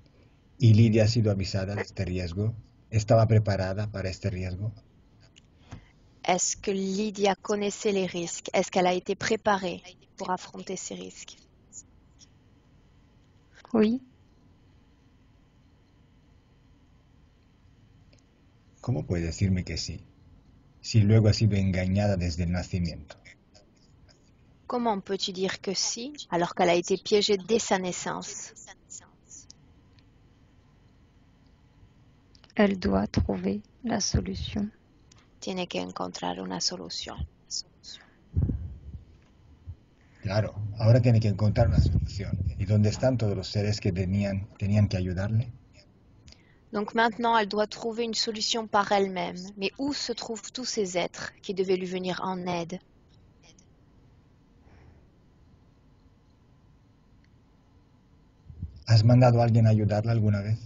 ¿Y Lidia ha sido avisada de este riesgo? ¿Estaba preparada para este riesgo? Est-ce que Lydia connaissait les risques? Est-ce qu'elle a été préparée pour affronter ces risques? Oui, ¿Cómo puede decirme que sí, si luego ha sido engañada desde el nacimiento? Comment peux-tu dire que si, alors qu'elle a été piégée dès sa naissance? elle doit trouver la solution. Tiene que encontrar una solución. Claro, ahora tiene que encontrar una solución. ¿Y dónde están todos los seres que tenían que ayudarle? Donc maintenant, elle doit trouver une solution par elle-même. Mais où se trouvent tous ces êtres qui devaient lui venir en aide? ¿Has mandado a alguien a ayudarla alguna vez?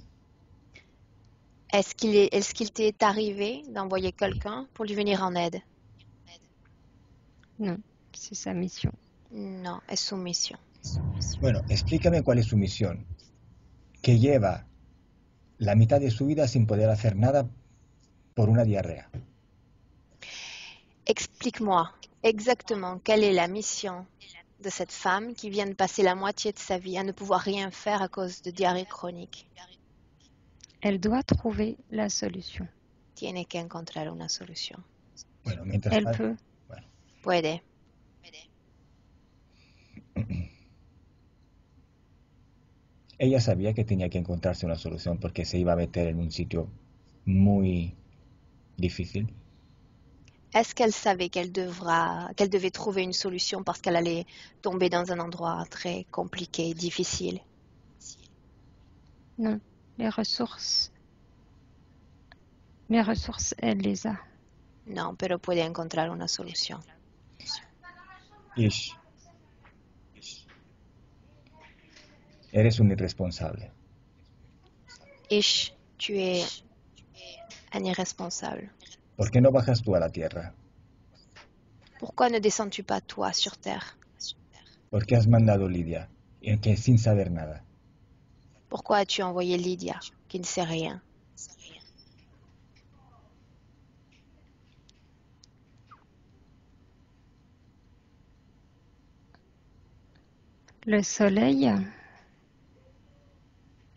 Est-ce qu'il t'est arrivé d'envoyer quelqu'un pour lui venir en aide? Non, c'est sa mission. Non, es su misión. Bueno, explícame cuál es su misión, que lleva la mitad de su vida sin poder hacer nada por una diarrea. Explique-moi exactement quelle est la mission de cette femme qui vient de passer la moitié de sa vie à ne pouvoir rien faire à cause de diarrhée chronique. Elle doit trouver la solution. Tiene que encontrar una solución. Bueno, mientras Elle tanto, peut. bueno, Puede. Ella sabía que tenía que encontrarse una solución porque se iba a meter en un sitio muy difícil. Est-ce qu'elle savait qu'elle devait trouver une solution parce qu'elle allait tomber dans un endroit très compliqué, difficile? Non, les ressources, elle les a. No, pero puede encontrar una solución. Ish, eres un irresponsable. Ish, tu es un irresponsable. ¿Por qué no bajas tú a la tierra? Pourquoi ne descends-tu pas toi sur terre? ¿Por qué has mandado Lidia que sin saber nada? Pourquoi as-tu envoyé Lydia, qui ne sait rien? Le soleil,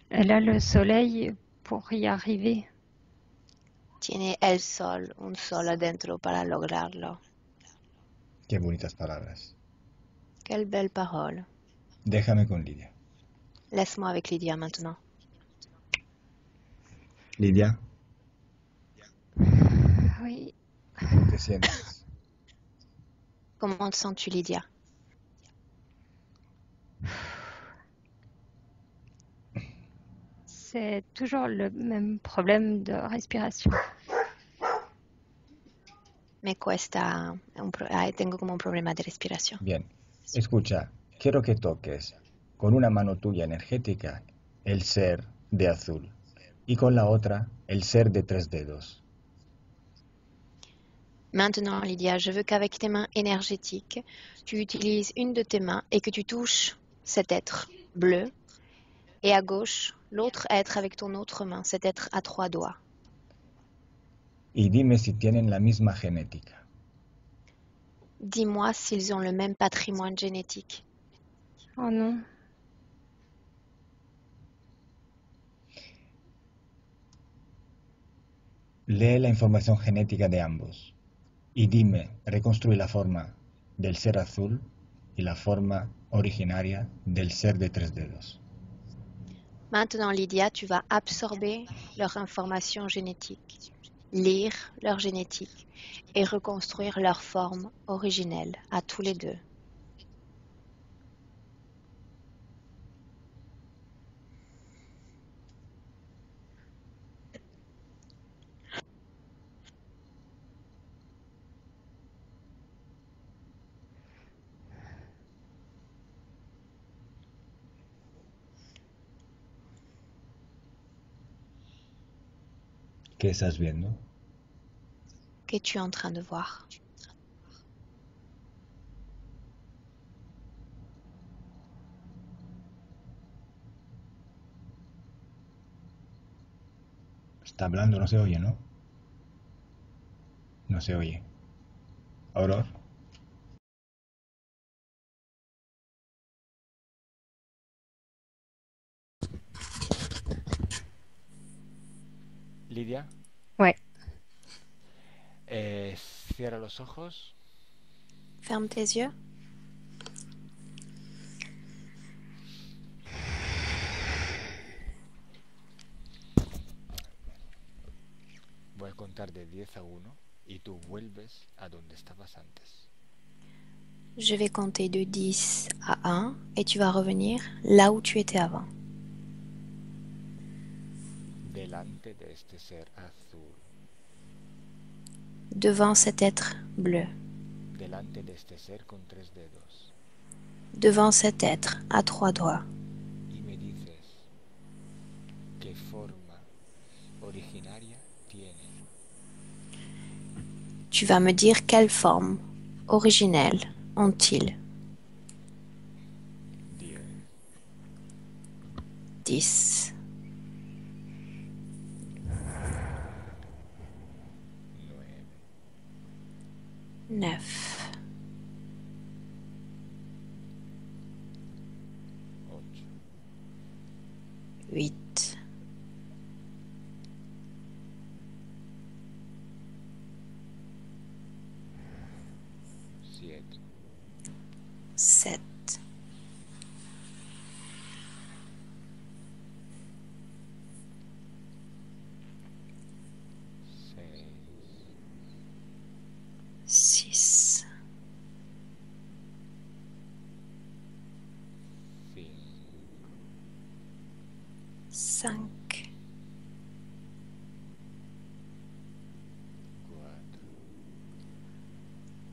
elle a le soleil pour y arriver. Tiene el sol, un sol adentro para lograrlo. Qué bonitas palabras. Quelle belle parole. Déjame con Lidia. Laisse-moi avec Lydia maintenant. Lidia, Oui, ¿cómo te sientes? Comment te sens-tu, Lydia? c'est toujours le même problème de respiration. Me cuesta, tengo como un problema de respiración. Bien, escucha, quiero que toques con una mano tuya energética el ser de azul y con la otra el ser de 3 dedos. Maintenant, Lydia, je veux qu'avec tes mains énergétiques, tu utilises une de tes mains et que tu touches cet être bleu. Et à gauche, l'autre être avec ton autre main, cet être à 3 doigts. Y dime si tienen la misma genética. Dis-moi s'ils ont le même patrimoine génétique. Oh non, Lee la información genética de ambos y dime, reconstruye la forma del ser azul y la forma originaria del ser de 3 dedos. Maintenant, Lydia, tu vas absorber leur information génétique, lire leur génétique et reconstruire leur forme originelle à tous les deux. ¿Qué estás viendo? Qu'es-tu en train de voir? Está hablando, no se oye, ¿no? No se oye. Auror. Lidia, ouais. cierra los ojos. Ferme tes yeux. Voy a contar de 10 a 1 y tú vuelves a donde estabas antes. Je vais compter de 10 à 1 et tu vas revenir là où tu étais avant. Delante de este ser azul. Devant cet être bleu. Delante de este ser con 3 dedos. Devant cet être à 3 doigts. Y me dices qué forma originaria tiene. Tu vas me dire quelle forme originelle ont-ils? 10, 10, 9, 9, 8, 8, 7, 7, 5,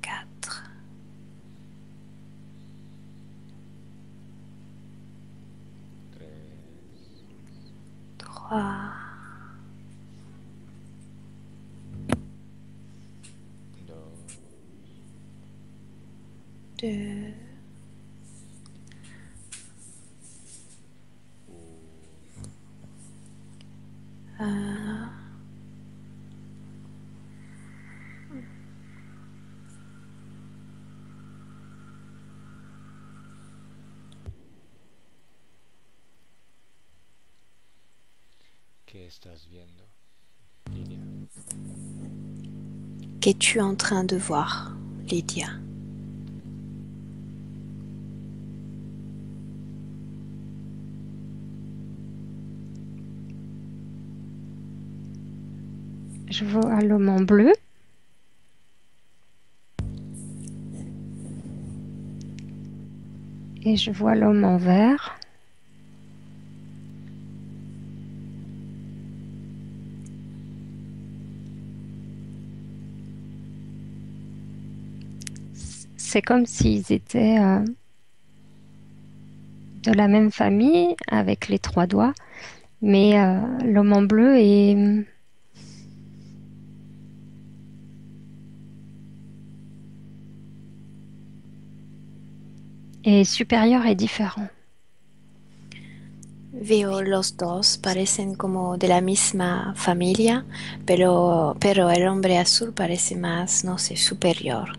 4, 3, 2, 1. ¿Qué estás viendo, Lidia? Qu'es-tu en train de voir, Lydia? Je vois l'homme en bleu. Et je vois l'homme en vert. C'est comme s'ils étaient de la même famille avec les 3 doigts, mais l'homme en bleu est supérieur et différent. Veo los dos parecen como de la misma familia, pero el hombre azul parece más, no sé, superior.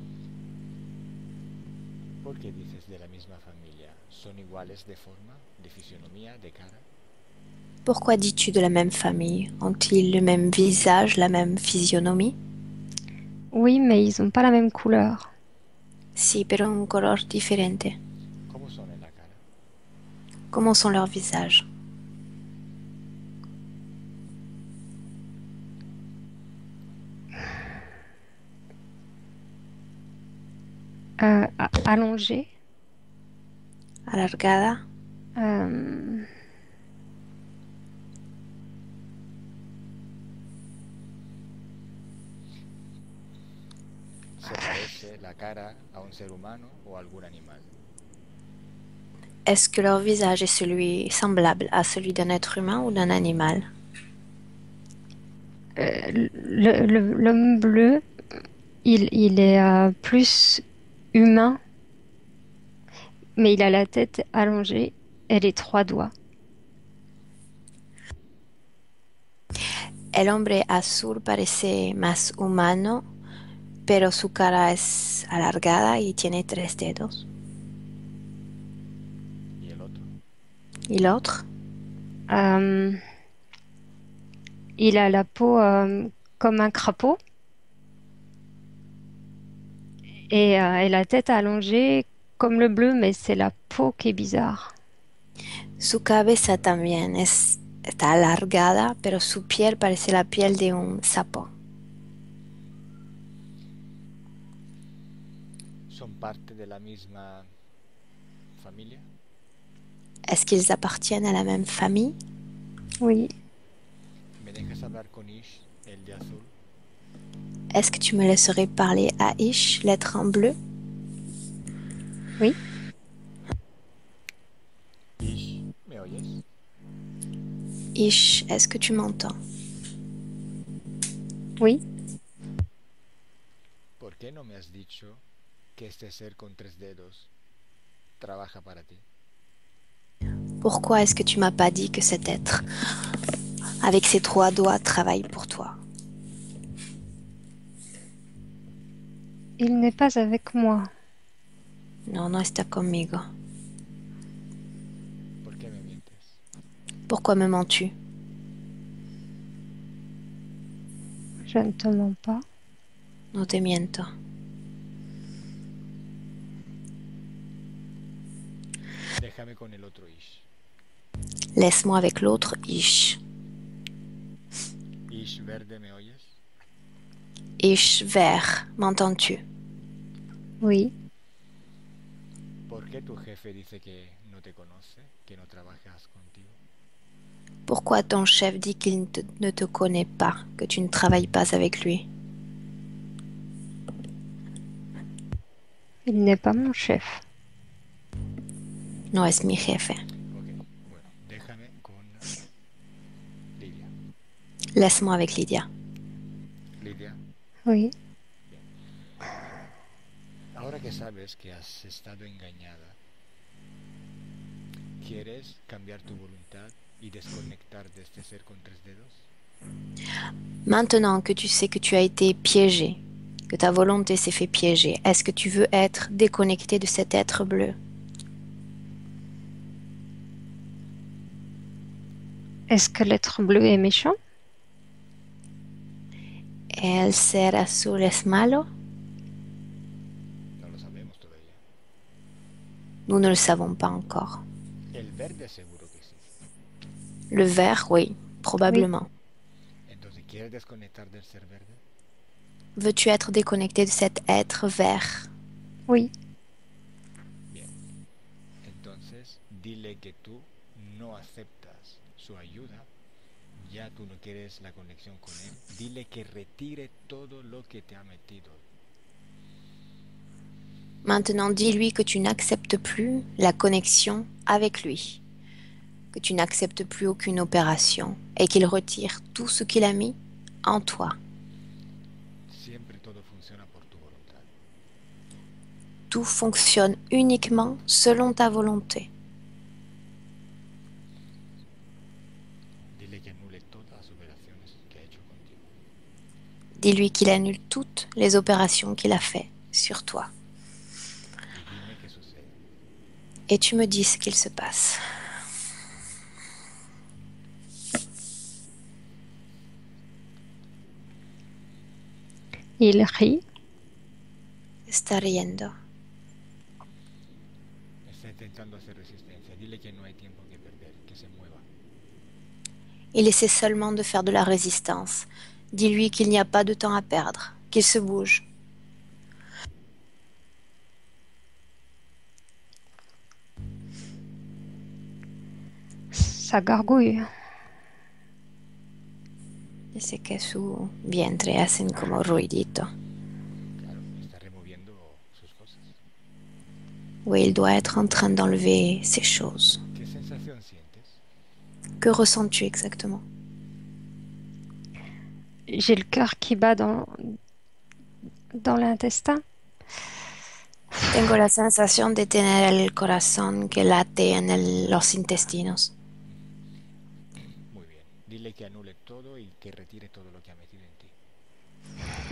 ¿Por qué dices de la misma familia? ¿Son iguales de forma, de fisionomía, de cara? Pourquoi dis-tu de la même famille? Ont-ils le même visage, la même physionomie? Oui, mais ils n'ont pas la même couleur. Sí, pero un color diferente. ¿Cómo son en la cara? Comment sont leurs visages? Allongé. Alargada, ¿Se parece la cara a un ser humano o a algún animal? est-ce que leur visage est semblable à celui d'un être humain ou d'un animal? L'homme bleu, il est plus humain, mais il a la tête allongée et les 3 doigts. El hombre azul parece más humano, pero su cara es alargada y tiene 3 dedos. ¿Y el otro? ¿Y l'autre? Il a la peau comme un crapaud et la tête allongée comme le bleu, mais c'est la peau qui est bizarre. Su cabeza también está alargada, pero su piel parece la piel de un sapo. ¿Son parte de la misma familia? Est-ce qu'ils appartiennent à la même famille? Oui, ¿Me dejas hablar con Ish, el de azul? Est-ce que tu me laisserais parler à Ish, l'être en bleu? oui, Ish, ¿me oyes? Ish, est-ce que tu m'entends? oui. ¿Por qué no me has dicho que este ser con 3 dedos trabaja para ti? Pourquoi est-ce que tu m'as pas dit que cet être, avec ses 3 doigts, travaille pour toi? Il n'est pas avec moi. No, no está conmigo. ¿Por qué me mientes? Pourquoi me mens-tu? Je ne te mens pas. No te miento. Déjame con el otro Ish. Laisse-moi avec l'autre, Ish. Ish verde, ¿me oyes? Ish vert, m'entends-tu? Oui, ¿Por qué tu jefe dice que no te conoce, que no trabajas contigo? Pourquoi ton chef dit qu'il ne te connaît pas, que tu ne travailles pas avec lui? Il n'est pas mon chef. No es mi jefe. Ok, bueno, déjame con Lidia. Laisse-moi avec Lydia. Lidia, Oui. ahora que sabes que has estado engañada, ¿quieres cambiar tu voluntad y desconectar de este ser con tres dedos? Maintenant que tu sais que tu as été piégé, que ta volonté s'est fait piéger, est-ce que tu veux être déconnecté de cet être bleu? Est-ce que l'être bleu est méchant? ¿El ser azul es malo? No lo sabemos todavía. Nous ne le savons pas encore. El verde seguro que sí. Le vert, oui, probablement. Entonces, ¿quieres desconectar del ser verde? Veux-tu être déconnecté de cet être vert? Oui. Bien. Entonces, dile que tú no aceptas su ayuda, ya tú no quieres la conexión con él. Dile que retire todo lo que te ha metido. Maintenant, dis-lui que tu n'acceptes plus la connexion avec lui, que tu n'acceptes plus aucune opération et qu'il retire tout ce qu'il a mis en toi. Siempre todo funciona por tu voluntad. Tout fonctionne uniquement selon ta volonté. Dile que anule todas las operaciones que ha hecho contigo. Dis-lui qu'il annule toutes les opérations qu'il a faites sur toi. Y dime qué sucede. Et tu me dis ce qu'il se passe. Il rit. Está riendo. Está intentando hacer resistencia. Dile que no hay tiempo que perder, que se mueva. Il essaie seulement de faire de la résistance. Dis-lui qu'il n'y a pas de temps à perdre, qu'il se bouge. Ça gargouille. Dice que su vientre hacen como ruidito. Claro, está removiendo sus cosas. Oui, il doit être en train d'enlever ces choses. ¿Qué sensación sientes? Que ressens-tu exactement? J'ai le cœur qui bat dans l'intestin. Tengo la sensación de tener el corazón que late en los intestinos. Muy bien. Dile que anule todo y que retire todo lo que ha metido en ti.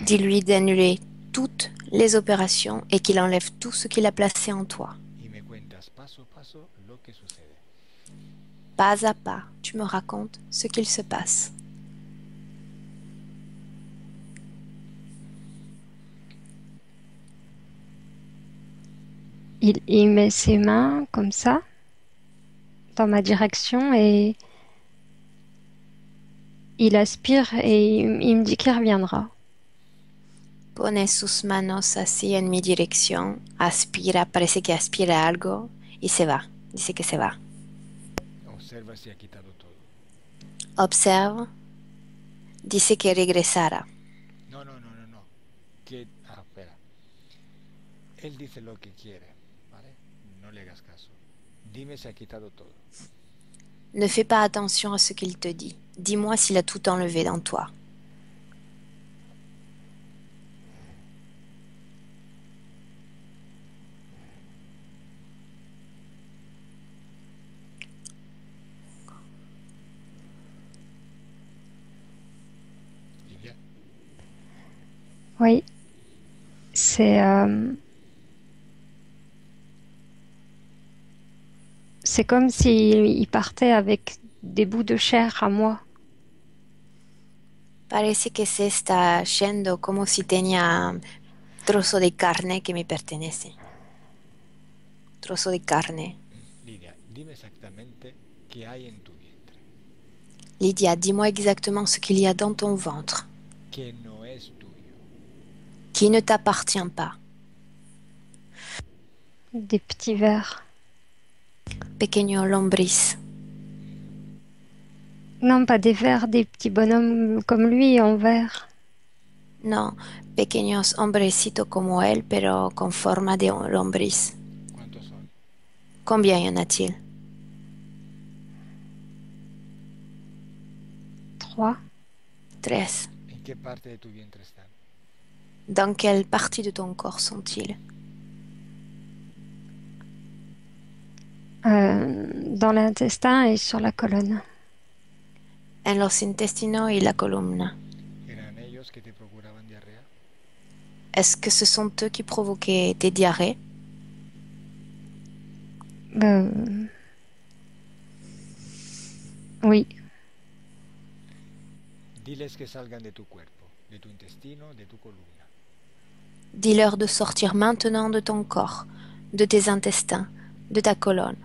Dis-lui d'annuler toutes les opérations et qu'il enlève tout ce qu'il a placé en toi. Y me cuentas paso a paso lo que sucede. Pas à pas, tu me racontes ce qu'il se passe. Il met ses mains comme ça dans ma direction et il aspire et il me dit qu'il reviendra. Pone sus manos así en mi dirección, aspira, parece que aspira algo y se va. Dice que se va. Observa si ha quitado todo. Observe, dice que regresara. No. Que... espera. Él dice lo que quiere, ¿vale? No le hagas caso. Dime si ha quitado todo. Ne fais pas attention à ce qu'il te dit. Dis-moi s'il a tout enlevé dans toi. Lidia, Oui. C'est comme s'il partait avec des bouts de chair à moi. Parece que se está yendo como si tenía trozo de carne que me pertenece. Trozo de carne. Lidia, dime exactamente qué hay en tu vientre. Lydia, dis-moi exactement ce qu'il y a dans ton ventre, Que no es tuyo. qui ne t'appartient pas. Des petits vers. Pequeño lombriz. Non, pas des vers, des petits bonhommes comme lui en verre. No, pequeños hombrecitos como él, pero con forma de lombriz. ¿Cuántos son? Combien y en a-t-il? 3. 3. ¿En qué parte de tu vientre están? Dans quelle partie de ton corps sont-ils? Dans l'intestin et sur la colonne. En los intestinos y la columna. ¿Eran ellos que te procuraban diarrea? Est-ce que ce sont eux qui provoquaient tes diarrhées? Oui. Diles que salgan de tu cuerpo, de tu intestino, de tu columna. Dis-leur de sortir maintenant de ton corps, de tes intestins, de ta colonne.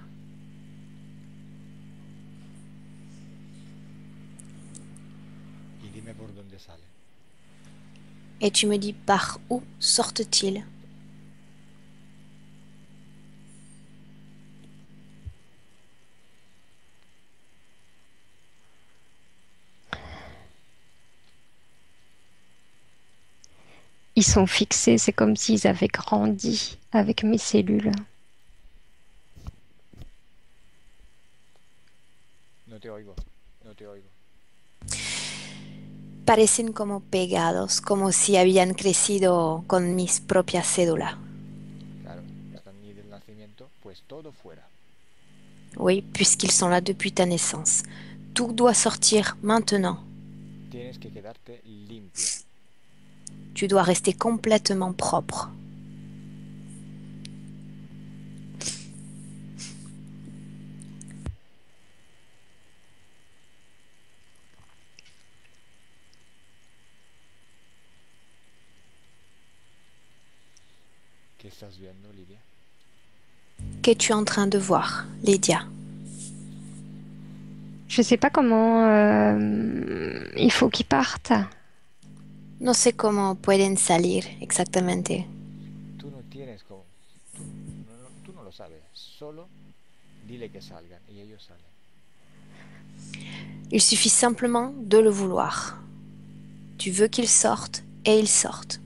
Y dime por dónde salen. Et tu me dis par où sortent-ils? Ils sont fixés, c'est comme s'ils avaient grandi avec mes cellules. No te oigo, no te oigo. Parecen como pegados, como si habían crecido con mis propias cédulas. Claro, están ni del nacimiento, pues todo fuera. Oui, puisqu'ils sont là depuis ta naissance. Tout doit sortir maintenant. Tienes que quedarte limpia. Tu dois rester complètement propre. ¿Qué estás viendo, Lidia? Qu'es-tu en train de voir, Lydia? Je sais pas comment il faut qu'ils partent. No sé cómo pueden salir exactamente. Tú no tienes como... Tú no lo sabes. Solo dile que salgan y ellos salen. Il suffit simplement de le vouloir. Tu veux qu'ils sortent et ils sortent.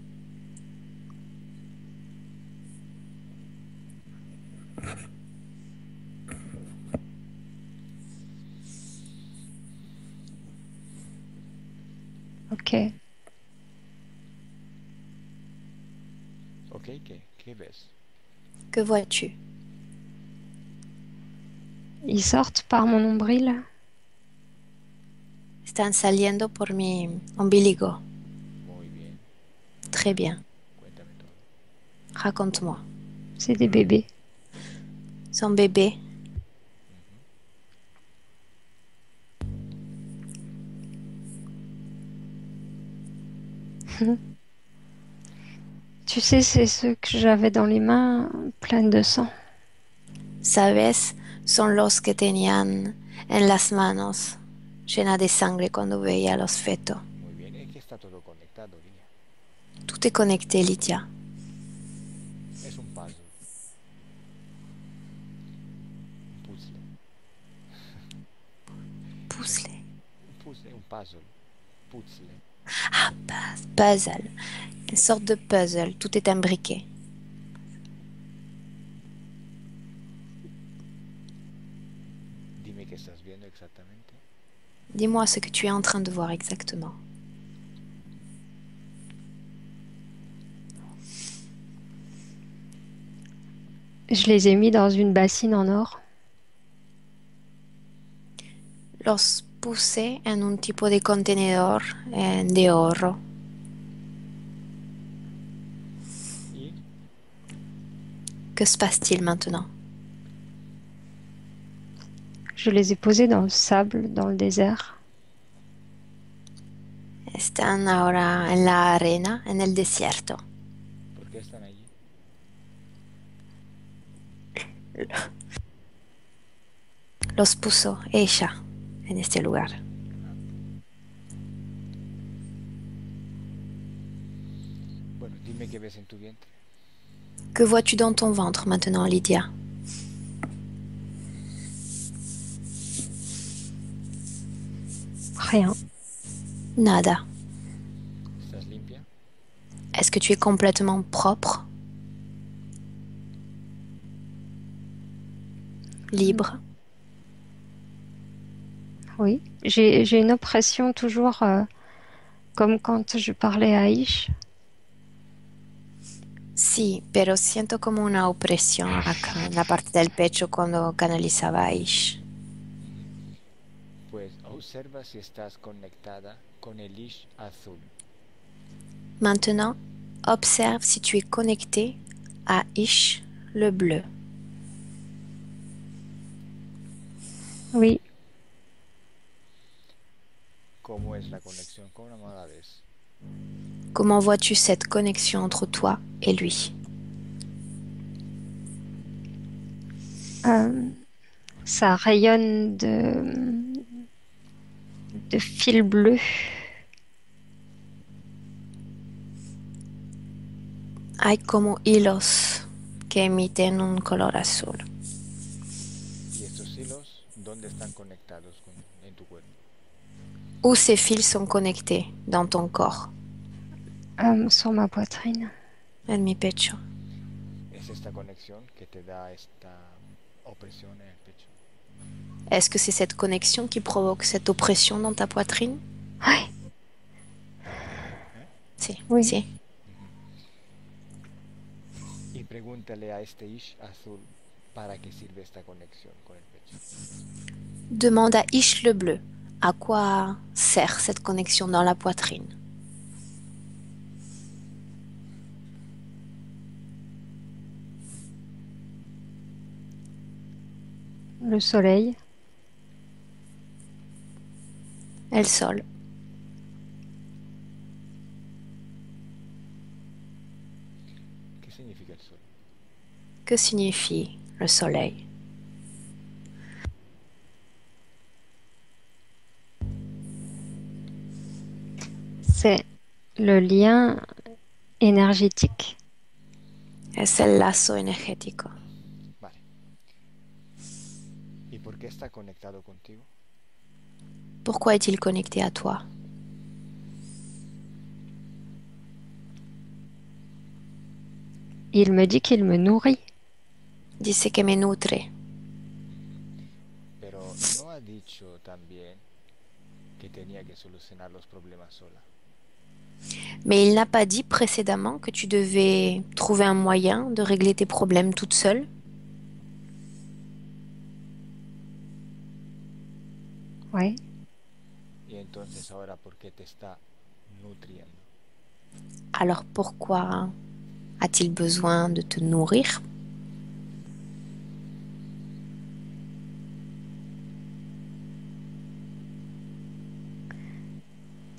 Ok. Ok, ¿qué ves? Que vois-tu? Ils sortent par mon nombril. Están saliendo por mi ombiligo. Muy bien. Très bien. Cuéntame todo. Raconte-moi. C'est des bébés. Son bébé. Tu sais, c'est ceux que j'avais dans les mains pleines de sang. Sabes, son los que tenían en las manos llena de sangre cuando veía los fetos. Muy bien, es que está todo conectado, Lidia. Tout est connecté, Lydia. Es un puzzle. Un puzzle. Puzzle. Un puzzle, un puzzle. Puzzle. Ah, puzzle. Une sorte de puzzle. Tout est imbriqué. Dime qué estás viendo exactamente. Dis-moi ce que tu es en train de voir exactement. Je les ai mis dans une bassine en or. Los puse en un tipo de contenedor de oro. Y Que se passe-t-il maintenant? Je les ai posés dans le sable, dans le désert. Están ahora en la arena, en el desierto. ¿por qué están allí? Los puso ella en este lugar. Bueno, dime qué ves en tu vientre. Que vois-tu dans ton ventre maintenant, Lydia? Rien. Nada. ¿Estás limpia? Est-ce que tu es complètement propre? Libre? Oui. J'ai une oppression toujours, comme quand je parlais à Ish. Sí, pero siento como una opresión acá en la parte del pecho cuando canalizaba a Ish. Pues observa si estás conectada con el Ish azul. Maintenant, observe si tu es connecté à Ish, le bleu. Oui. ¿Cómo es la conexión con Amagades? Comment vois-tu cette connexion entre toi et lui? Ça rayonne de fil bleu. Hay como hilos que emiten un color azul. ¿Y estos hilos dónde están conectados en tu cuerpo? Où ces fils sont connectés dans ton corps? Sur ma poitrine. En mi pecho. ¿Es esta conexión que te da esta opresión en el pecho? Est-ce que c'est cette connexion qui provoque cette oppression dans ta poitrine? Oui. Si, Oui. si. Y pregúntale a este Ish azul para qué sirve esta conexión con el pecho. Demande à Ish le bleu, à quoi sert cette connexion dans la poitrine? Le soleil. El sol. ¿Qué significa el sol? Que signifie le soleil? C'est le lien énergétique. Es el lazo energético. Vale. ¿Y por qué está conectado contigo? Pourquoi est-il connecté à toi? Il me dit qu'il me nourrit. Dice que me nutre. Pero no ha dicho también que tenía que solucionar los problemas sola. Mais il n'a pas dit précédemment que tu devais trouver un moyen de régler tes problèmes toute seule? Oui. Y entonces ahora, ¿por qué te está nutriendo? Alors pourquoi a-t-il besoin de te nourrir?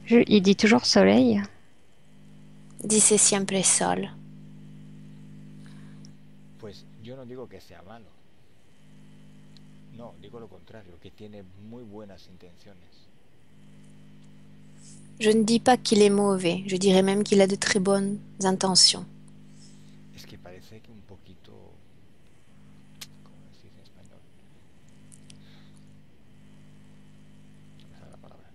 Il dit toujours soleil. Dice siempre sol. Pues yo no digo que sea malo. No, digo lo contrario, que tiene muy buenas intenciones. Je ne dis pas qu'il est mauvais, je dirais même qu'il a de très bonnes intentions. Es que parece que un poquito... ¿Cómo se dice en español? No me sale la palabra.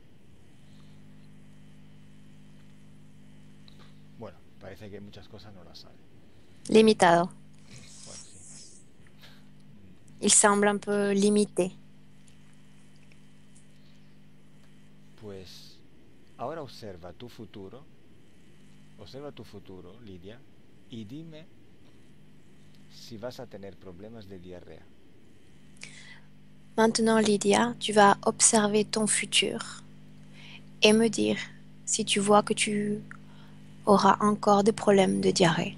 Bueno, parece que muchas cosas no las sabe. Limitado. Bueno, sí. Il semble un peu limité. Pues ahora observa tu futuro, Lidia, y dime si vas a tener problemas de diarrea. Maintenant, Lydia, tu vas observer ton futur et me dire si tu vois que tu auras encore des problèmes de diarrhée.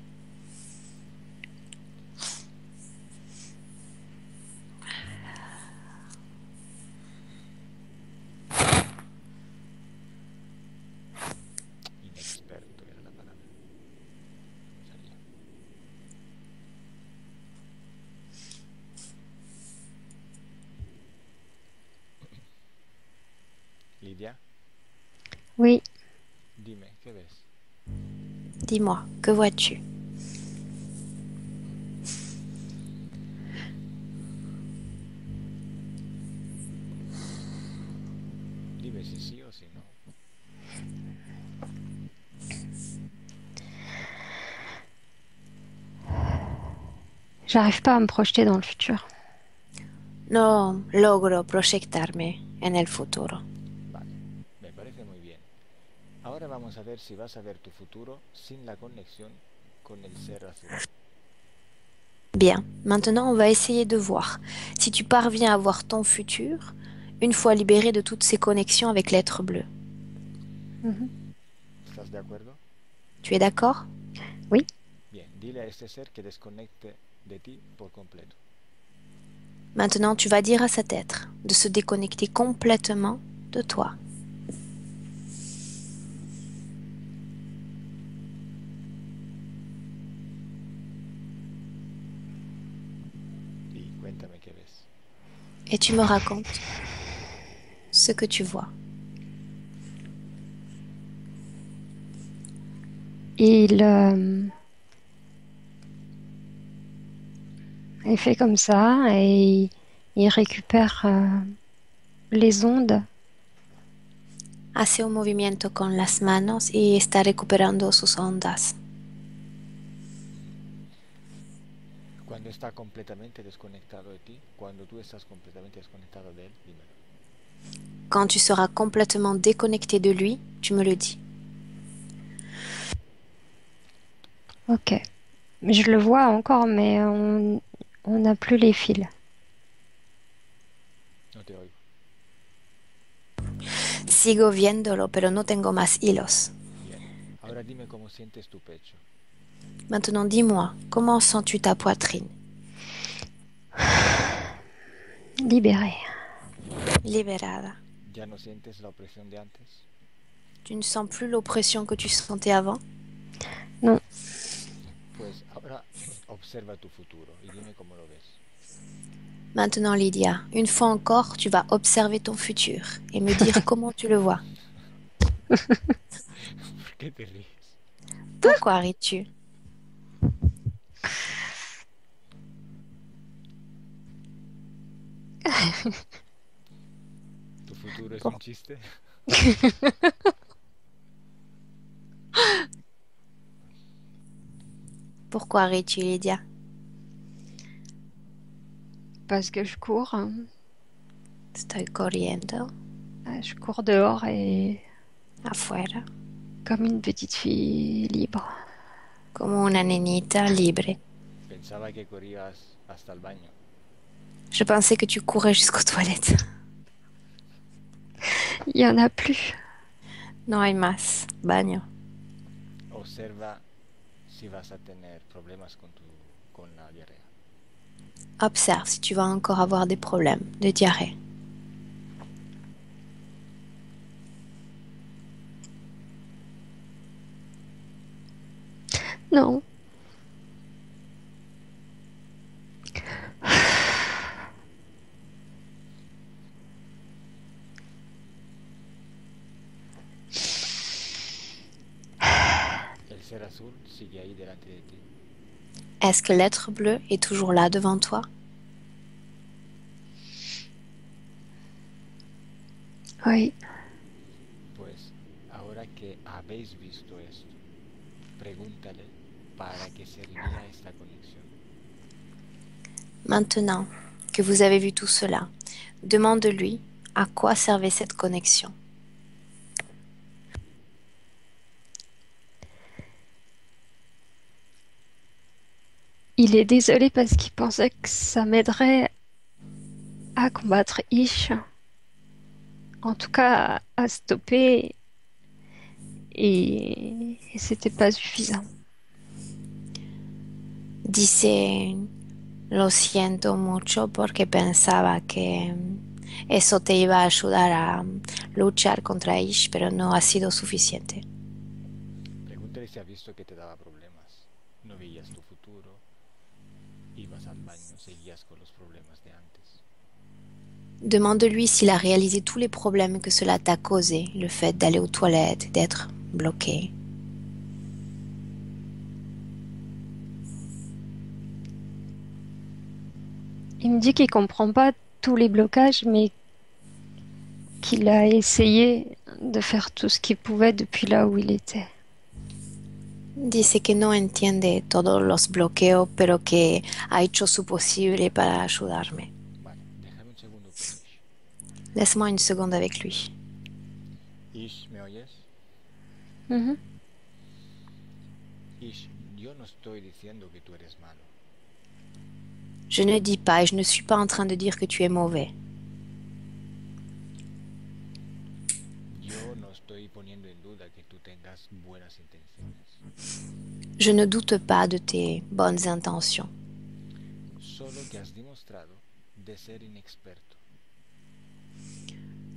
Inexperto era la palabra. No salía. Lidia, Oui. dime, ¿qué ves? Dis-moi, que vois-tu? Dime, sabes si sí o si no. J'arrive pas à me projeter dans le futur. No logro proyectarme en el futuro. Vale, me parece muy bien. Ahora vamos a ver si vas a ver tu futuro sin la conexión con el ser azul. Bien, maintenant on va essayer de voir si tu parviens à voir ton futur une fois libéré de toutes ces connexions avec l'être bleu. Mhm. ¿Estás de acuerdo? Tu es d'accord? Oui. Bien, dile a este ser que desconecte de ti por completo. Maintenant, tu vas dire à cet être de se déconnecter complètement de toi. Y cuéntame qué ves. Et tu me racontes ce que tu vois. Il fait comme ça et il récupère les ondes. Hace un movimiento con las manos y está recuperando sus ondas. Cuando está completamente desconectado de ti, cuando tú estás completamente desconectado de él, dímelo. Quand tu seras complètement déconnecté de lui, tu me le dis. Ok. Je le vois encore, mais on n'a plus les fils. No te oigo. Sigo viéndolo, pero no tengo más hilos. Bien. Ahora dime cómo sientes tu pecho. Maintenant, dis-moi, comment sens-tu ta poitrine? Libéré. Liberada. ¿Ya no sientes la opresión de antes? Tu ne sens plus l'oppression que tu sentais avant? Non. Pues ahora observa tu futuro y dime cómo lo ves. Maintenant, Lydia, une fois encore, tu vas observer ton futur et me dire comment tu le vois. ¿Por qué te ríes? Pourquoi ris-tu? ¿Tu futuro es Por- un chiste? Pourquoi ris-tu, Lydia? Parce que je cours. Estoy corriendo Je cours dehors et afuera comme une petite fille libre. como una nenita libre. Pensaba que corrías hasta el baño. Je pensais que tu courais jusqu'aux toilettes. Il y en a plus. No hay más. Baño. Observa si vas a tener problemas con la diarrea. Observe si tu vas encore avoir des problèmes de diarrhée. Non. El ser azul sigue ahí delante de ti. Est-ce que l'être bleu est toujours là devant toi? Oui. Pues ahora que habéis visto esto, pregúntale para qué servía esta conexión. Maintenant que vous avez vu tout cela, demande-lui à quoi servait cette connexion. Il est désolé parce qu'il pensait que ça m'aiderait à combattre Ish. En tout cas, à stopper. Et c'était pas suffisant. Dice, lo siento mucho porque pensaba que eso te iba a ayudar a luchar contra Ish, pero no ha sido suficiente. Pregúntale si ha visto que te daba problemas. No veías tu futuro, ibas al baño, seguías con los problemas de antes. Demande-lui s'il a réalisé tous les problèmes que cela t'a causé, le fait d'aller aux toilettes, d'être bloqué. Il me dit qu'il comprend pas tous les blocages, mais qu'il a essayé de faire tout ce qu'il pouvait depuis là où il était. Dice que no entiende todos los bloqueos, pero que ha hecho su posible para ayudarme. Vale, déjame un segundo con Ish. Laisse-moi une seconde avec lui. Ish, ¿me oyes? Mhm. Ish, yo no estoy diciendo que tú eres malo. Je ne dis pas et je ne suis pas en train de dire que tu es mauvais. Yo no estoy poniendo en duda que tú tengas buenas intenciones. Je ne doute pas de tes bonnes intentions. Solo que has demostrado de ser inexperto.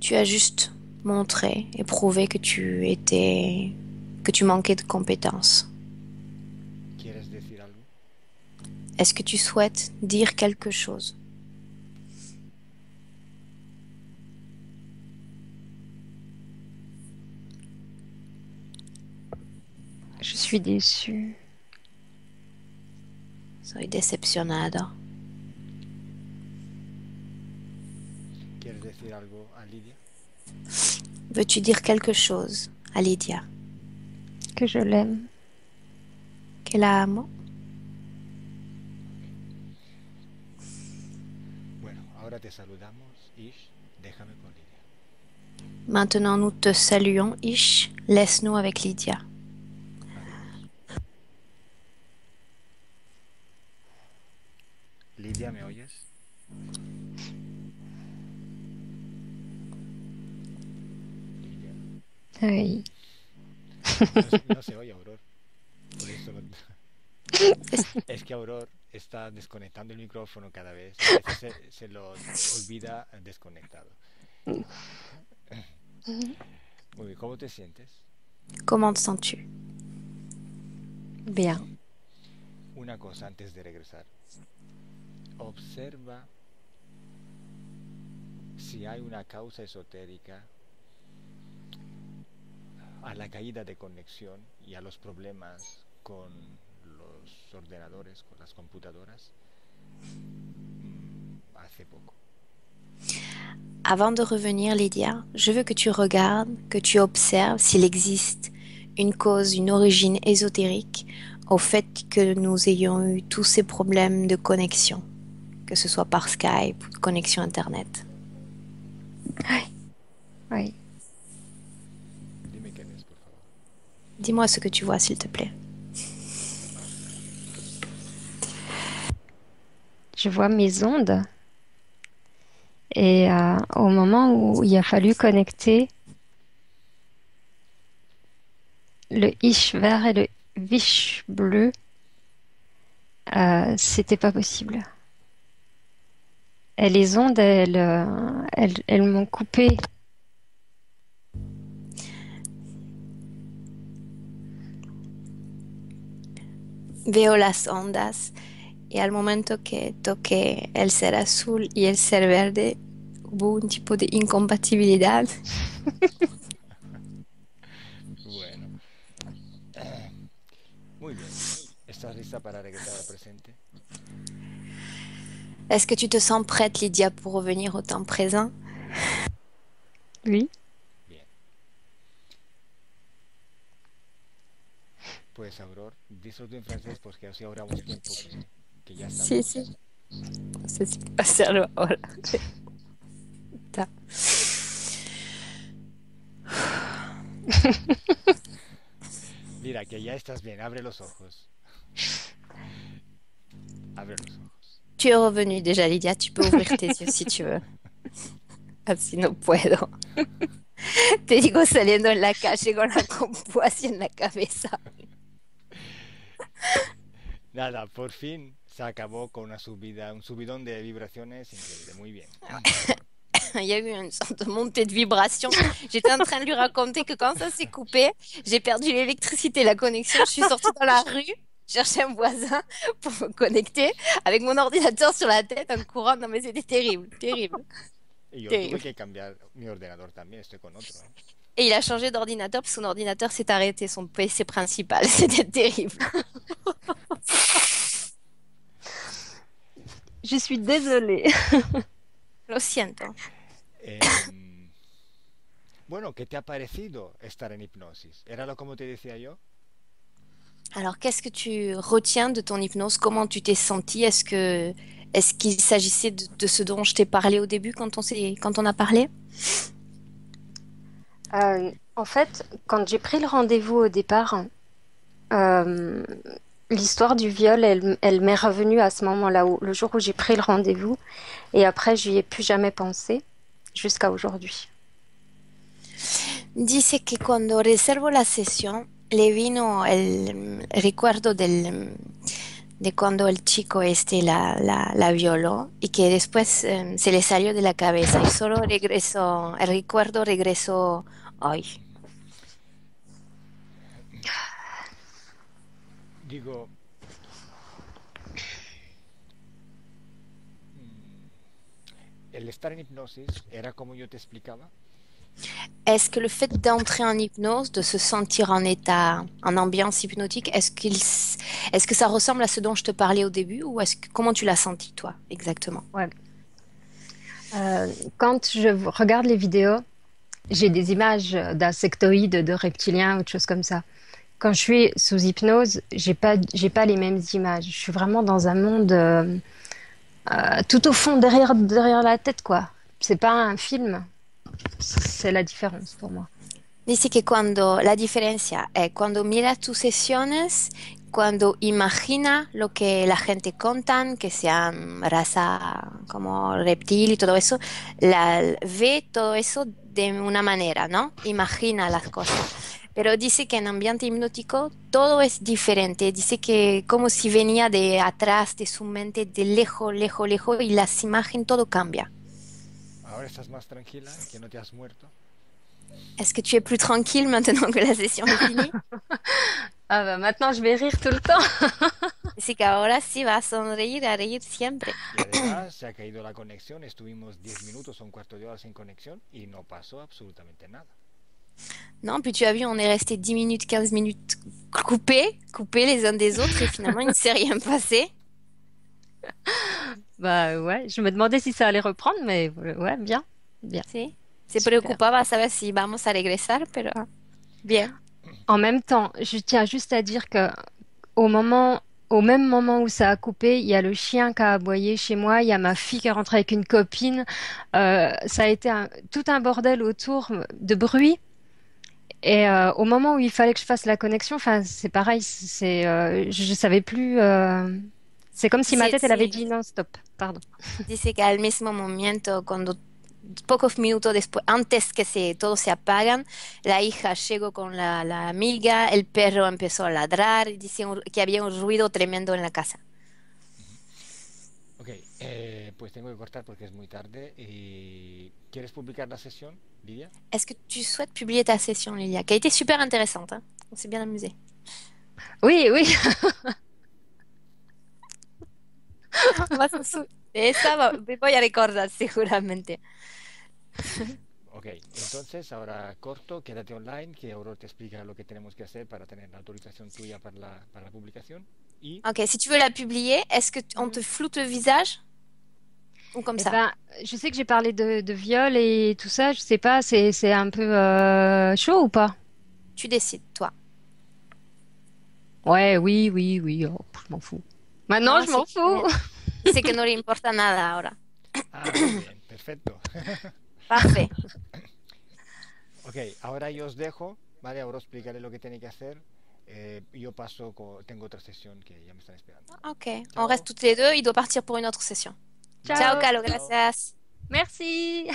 Tu as juste montré et prouvé que tu manquais de compétences. ¿Quieres decir algo? Est-ce que tu souhaites dire quelque chose? Je suis déçue. Soy decepcionado. ¿Quieres decir algo a Lidia? Veux-tu dire quelque chose à Lydia? Que je l'aime. Que la amo? Bueno, ahora te saludamos, Ish. Déjame con Lidia. Maintenant nous te saluons, Ish. Laisse-nous avec Lydia. Adiós. Lidia, ¿me oyes? Lidia. Oui. No se oye, Auror. Por eso es que Auror está desconectando el micrófono cada vez. A veces se lo olvida desconectado. Muy bien, ¿cómo te sientes? Comment te sens-tu? Bien. Una cosa antes de regresar. Observa si hay una causa esotérica a la caída de conexión y a los problemas con los ordenadores, con las computadoras, hace poco. Avant de revenir, Lydia, je veux que tu regardes, que tu observes s'il existe une cause, une origine ésotérique au fait que nous ayons eu tous ces problèmes de connexion, que ce soit par Skype ou de connexion Internet. Oui. Dime quién es, por favor. Dis-moi ce que tu vois, s'il te plaît. Je vois mes ondes. Et au moment où il a fallu connecter le Ish vert et le Vish bleu, c'était pas possible. Et les ondes, elles m'ont coupé. Veo las ondas y al momento que toqué el ser azul y el ser verde, hubo un tipo de incompatibilidad. Bueno. Muy bien. ¿Estás lista para regresar al presente? Est-ce que tu te sens prête, Lydia, pour revenir au temps présent? Oui. Bien. Pues, Auror, disfruto en francés porque así ahorramos tiempo que ya estamos. Sí, sí. No sé si puedo hacerlo ahora. Está. Mira, que ya estás bien. Abre los ojos. Abre los ojos. Tu es revenue déjà, Lydia. Tu peux ouvrir tes yeux si tu veux. Así no puedo. Te digo saliendo en la calle con la compu así en la cabeza. Nada, por fin se acabó con una subida, un subidón de vibraciones increíble. Muy bien. Il y a eu une sorte de montée de vibration. J'étais en train de lui raconter que quand ça s'est coupé, j'ai perdu l'électricité, la connexion. Je suis sortie dans la rue, chercher un voisin pour me connecter avec mon ordinateur sur la tête en courant. Non mais c'était terrible, terrible. Y yo Terrible. tuve que cambiar mi ordenador también, estoy con otro. Et il a changé d'ordinateur parce que son ordinateur s'est arrêté, son PC principal. C'était terrible. Je suis désolée. Lo siento. Em, Bueno, ¿qué te ha parecido estar en hipnosis? ¿Era lo como te decía yo? Alors, qu'est-ce que tu retiens de ton hypnose? Comment tu t'es senti? Est-ce qu'il s'agissait de ce dont je t'ai parlé au début quand on a parlé? En fait, quand j'ai pris le rendez-vous au départ, euh, l'histoire du viol, elle m'est revenue à ce moment-là, le jour où j'ai pris le rendez-vous. Et après, je n'y ai plus jamais pensé jusqu'à aujourd'hui. Dice que cuando reservo la sesión, le vino el recuerdo de cuando el chico la violó y que después se le salió de la cabeza y solo regresó, el recuerdo regresó hoy. Digo, mm, el estar en hipnosis era como yo te explicaba. Est-ce que le fait d'entrer en hypnose, de se sentir en état, en ambiance hypnotique, est-ce que ça ressemble à ce dont je te parlais au début ou comment tu l'as senti toi exactement? Ouais. Quand je regarde les vidéos, j'ai des images d'insectoïdes, de reptiliens ou de choses comme ça. Quand je suis sous hypnose, j'ai pas les mêmes images. Je suis vraiment dans un monde tout au fond, derrière la tête, quoi. C'est pas un film. C'est la différence pour moi. Dice que la diferencia es cuando mira tus sesiones, cuando imagina lo que la gente contan, que sean raza como reptil y todo eso, ve todo eso de una manera, ¿no? Imagina las cosas. Pero dice que en ambiente hipnótico todo es diferente. Dice que como si venía de atrás de su mente, de lejos, lejos, lejos, y las imágenes, todo cambia. Ahora estás más tranquila, que no te has muerto. Est-ce que tu es plus tranquille maintenant que la session est finie? Ah bah maintenant je vais rire tout le temps. Dice que ahora sí va a reír siempre. Y además se ha caído la conexión, estuvimos 10 minutos o un cuarto de hora sin conexión y no pasó absolutamente nada. Non, puis tu as vu, on est resté 10 minutes, 15 minutes coupés les uns des autres et finalement il ne s'est rien passé. Bah ouais, je me demandais si ça allait reprendre, mais ouais, bien, bien. Sí. Se Super. preocupaba a saber si vamos a regresar, pero bien. En même temps, je tiens juste à dire que au même moment où ça a coupé, il y a le chien qui a aboyé chez moi, il y a ma fille qui est rentrée avec une copine. Ça a été tout un bordel autour de bruit. Et au moment où il fallait que je fasse la connexion, enfin, c'est pareil, je savais plus. C'est comme si ma tête, elle avait dit non, stop, pardon. Dice que al mismo momento, cuando pocos minutos después, antes que todos se apagan, la hija llegó con la amiga, el perro empezó a ladrar, y dice que había un ruido tremendo en la casa. Ok, pues tengo que cortar porque es muy tarde. ¿Quieres publicar la sesión, Lidia? Est-ce que tu souhaites publier ta session, Lilia, qui a été super intéressante, hein? On s'est bien amusé. Oui, oui. Esa me voy a recordar seguramente. Ok, entonces ahora corto, quédate online, que Aurore te explica lo que tenemos que hacer para tener la autorización tuya para la publicación. Y... Ok, si tu veux la publier, est-ce qu'on te floute le visage? Ou comme ça? Ben, je sais que j'ai parlé de viol et tout ça, je sais pas, c'est un peu chaud ou pas? Tu décides, toi. Ouais, oui, oui, oui, oh, je m'en fous. Maintenant, No, je m'en fous. Dice que no le importa nada ahora. Ah, muy bien, perfecto. Parfait. Ok, ahora yo os dejo, ¿vale? Ahora os explicaré lo que tiene que hacer. Yo paso, tengo otra sesión que ya me están esperando. Ok, Ciao. on reste toutes les deux, il doit partir pour une autre session. Ciao. Ciao, Calo, gracias. Merci.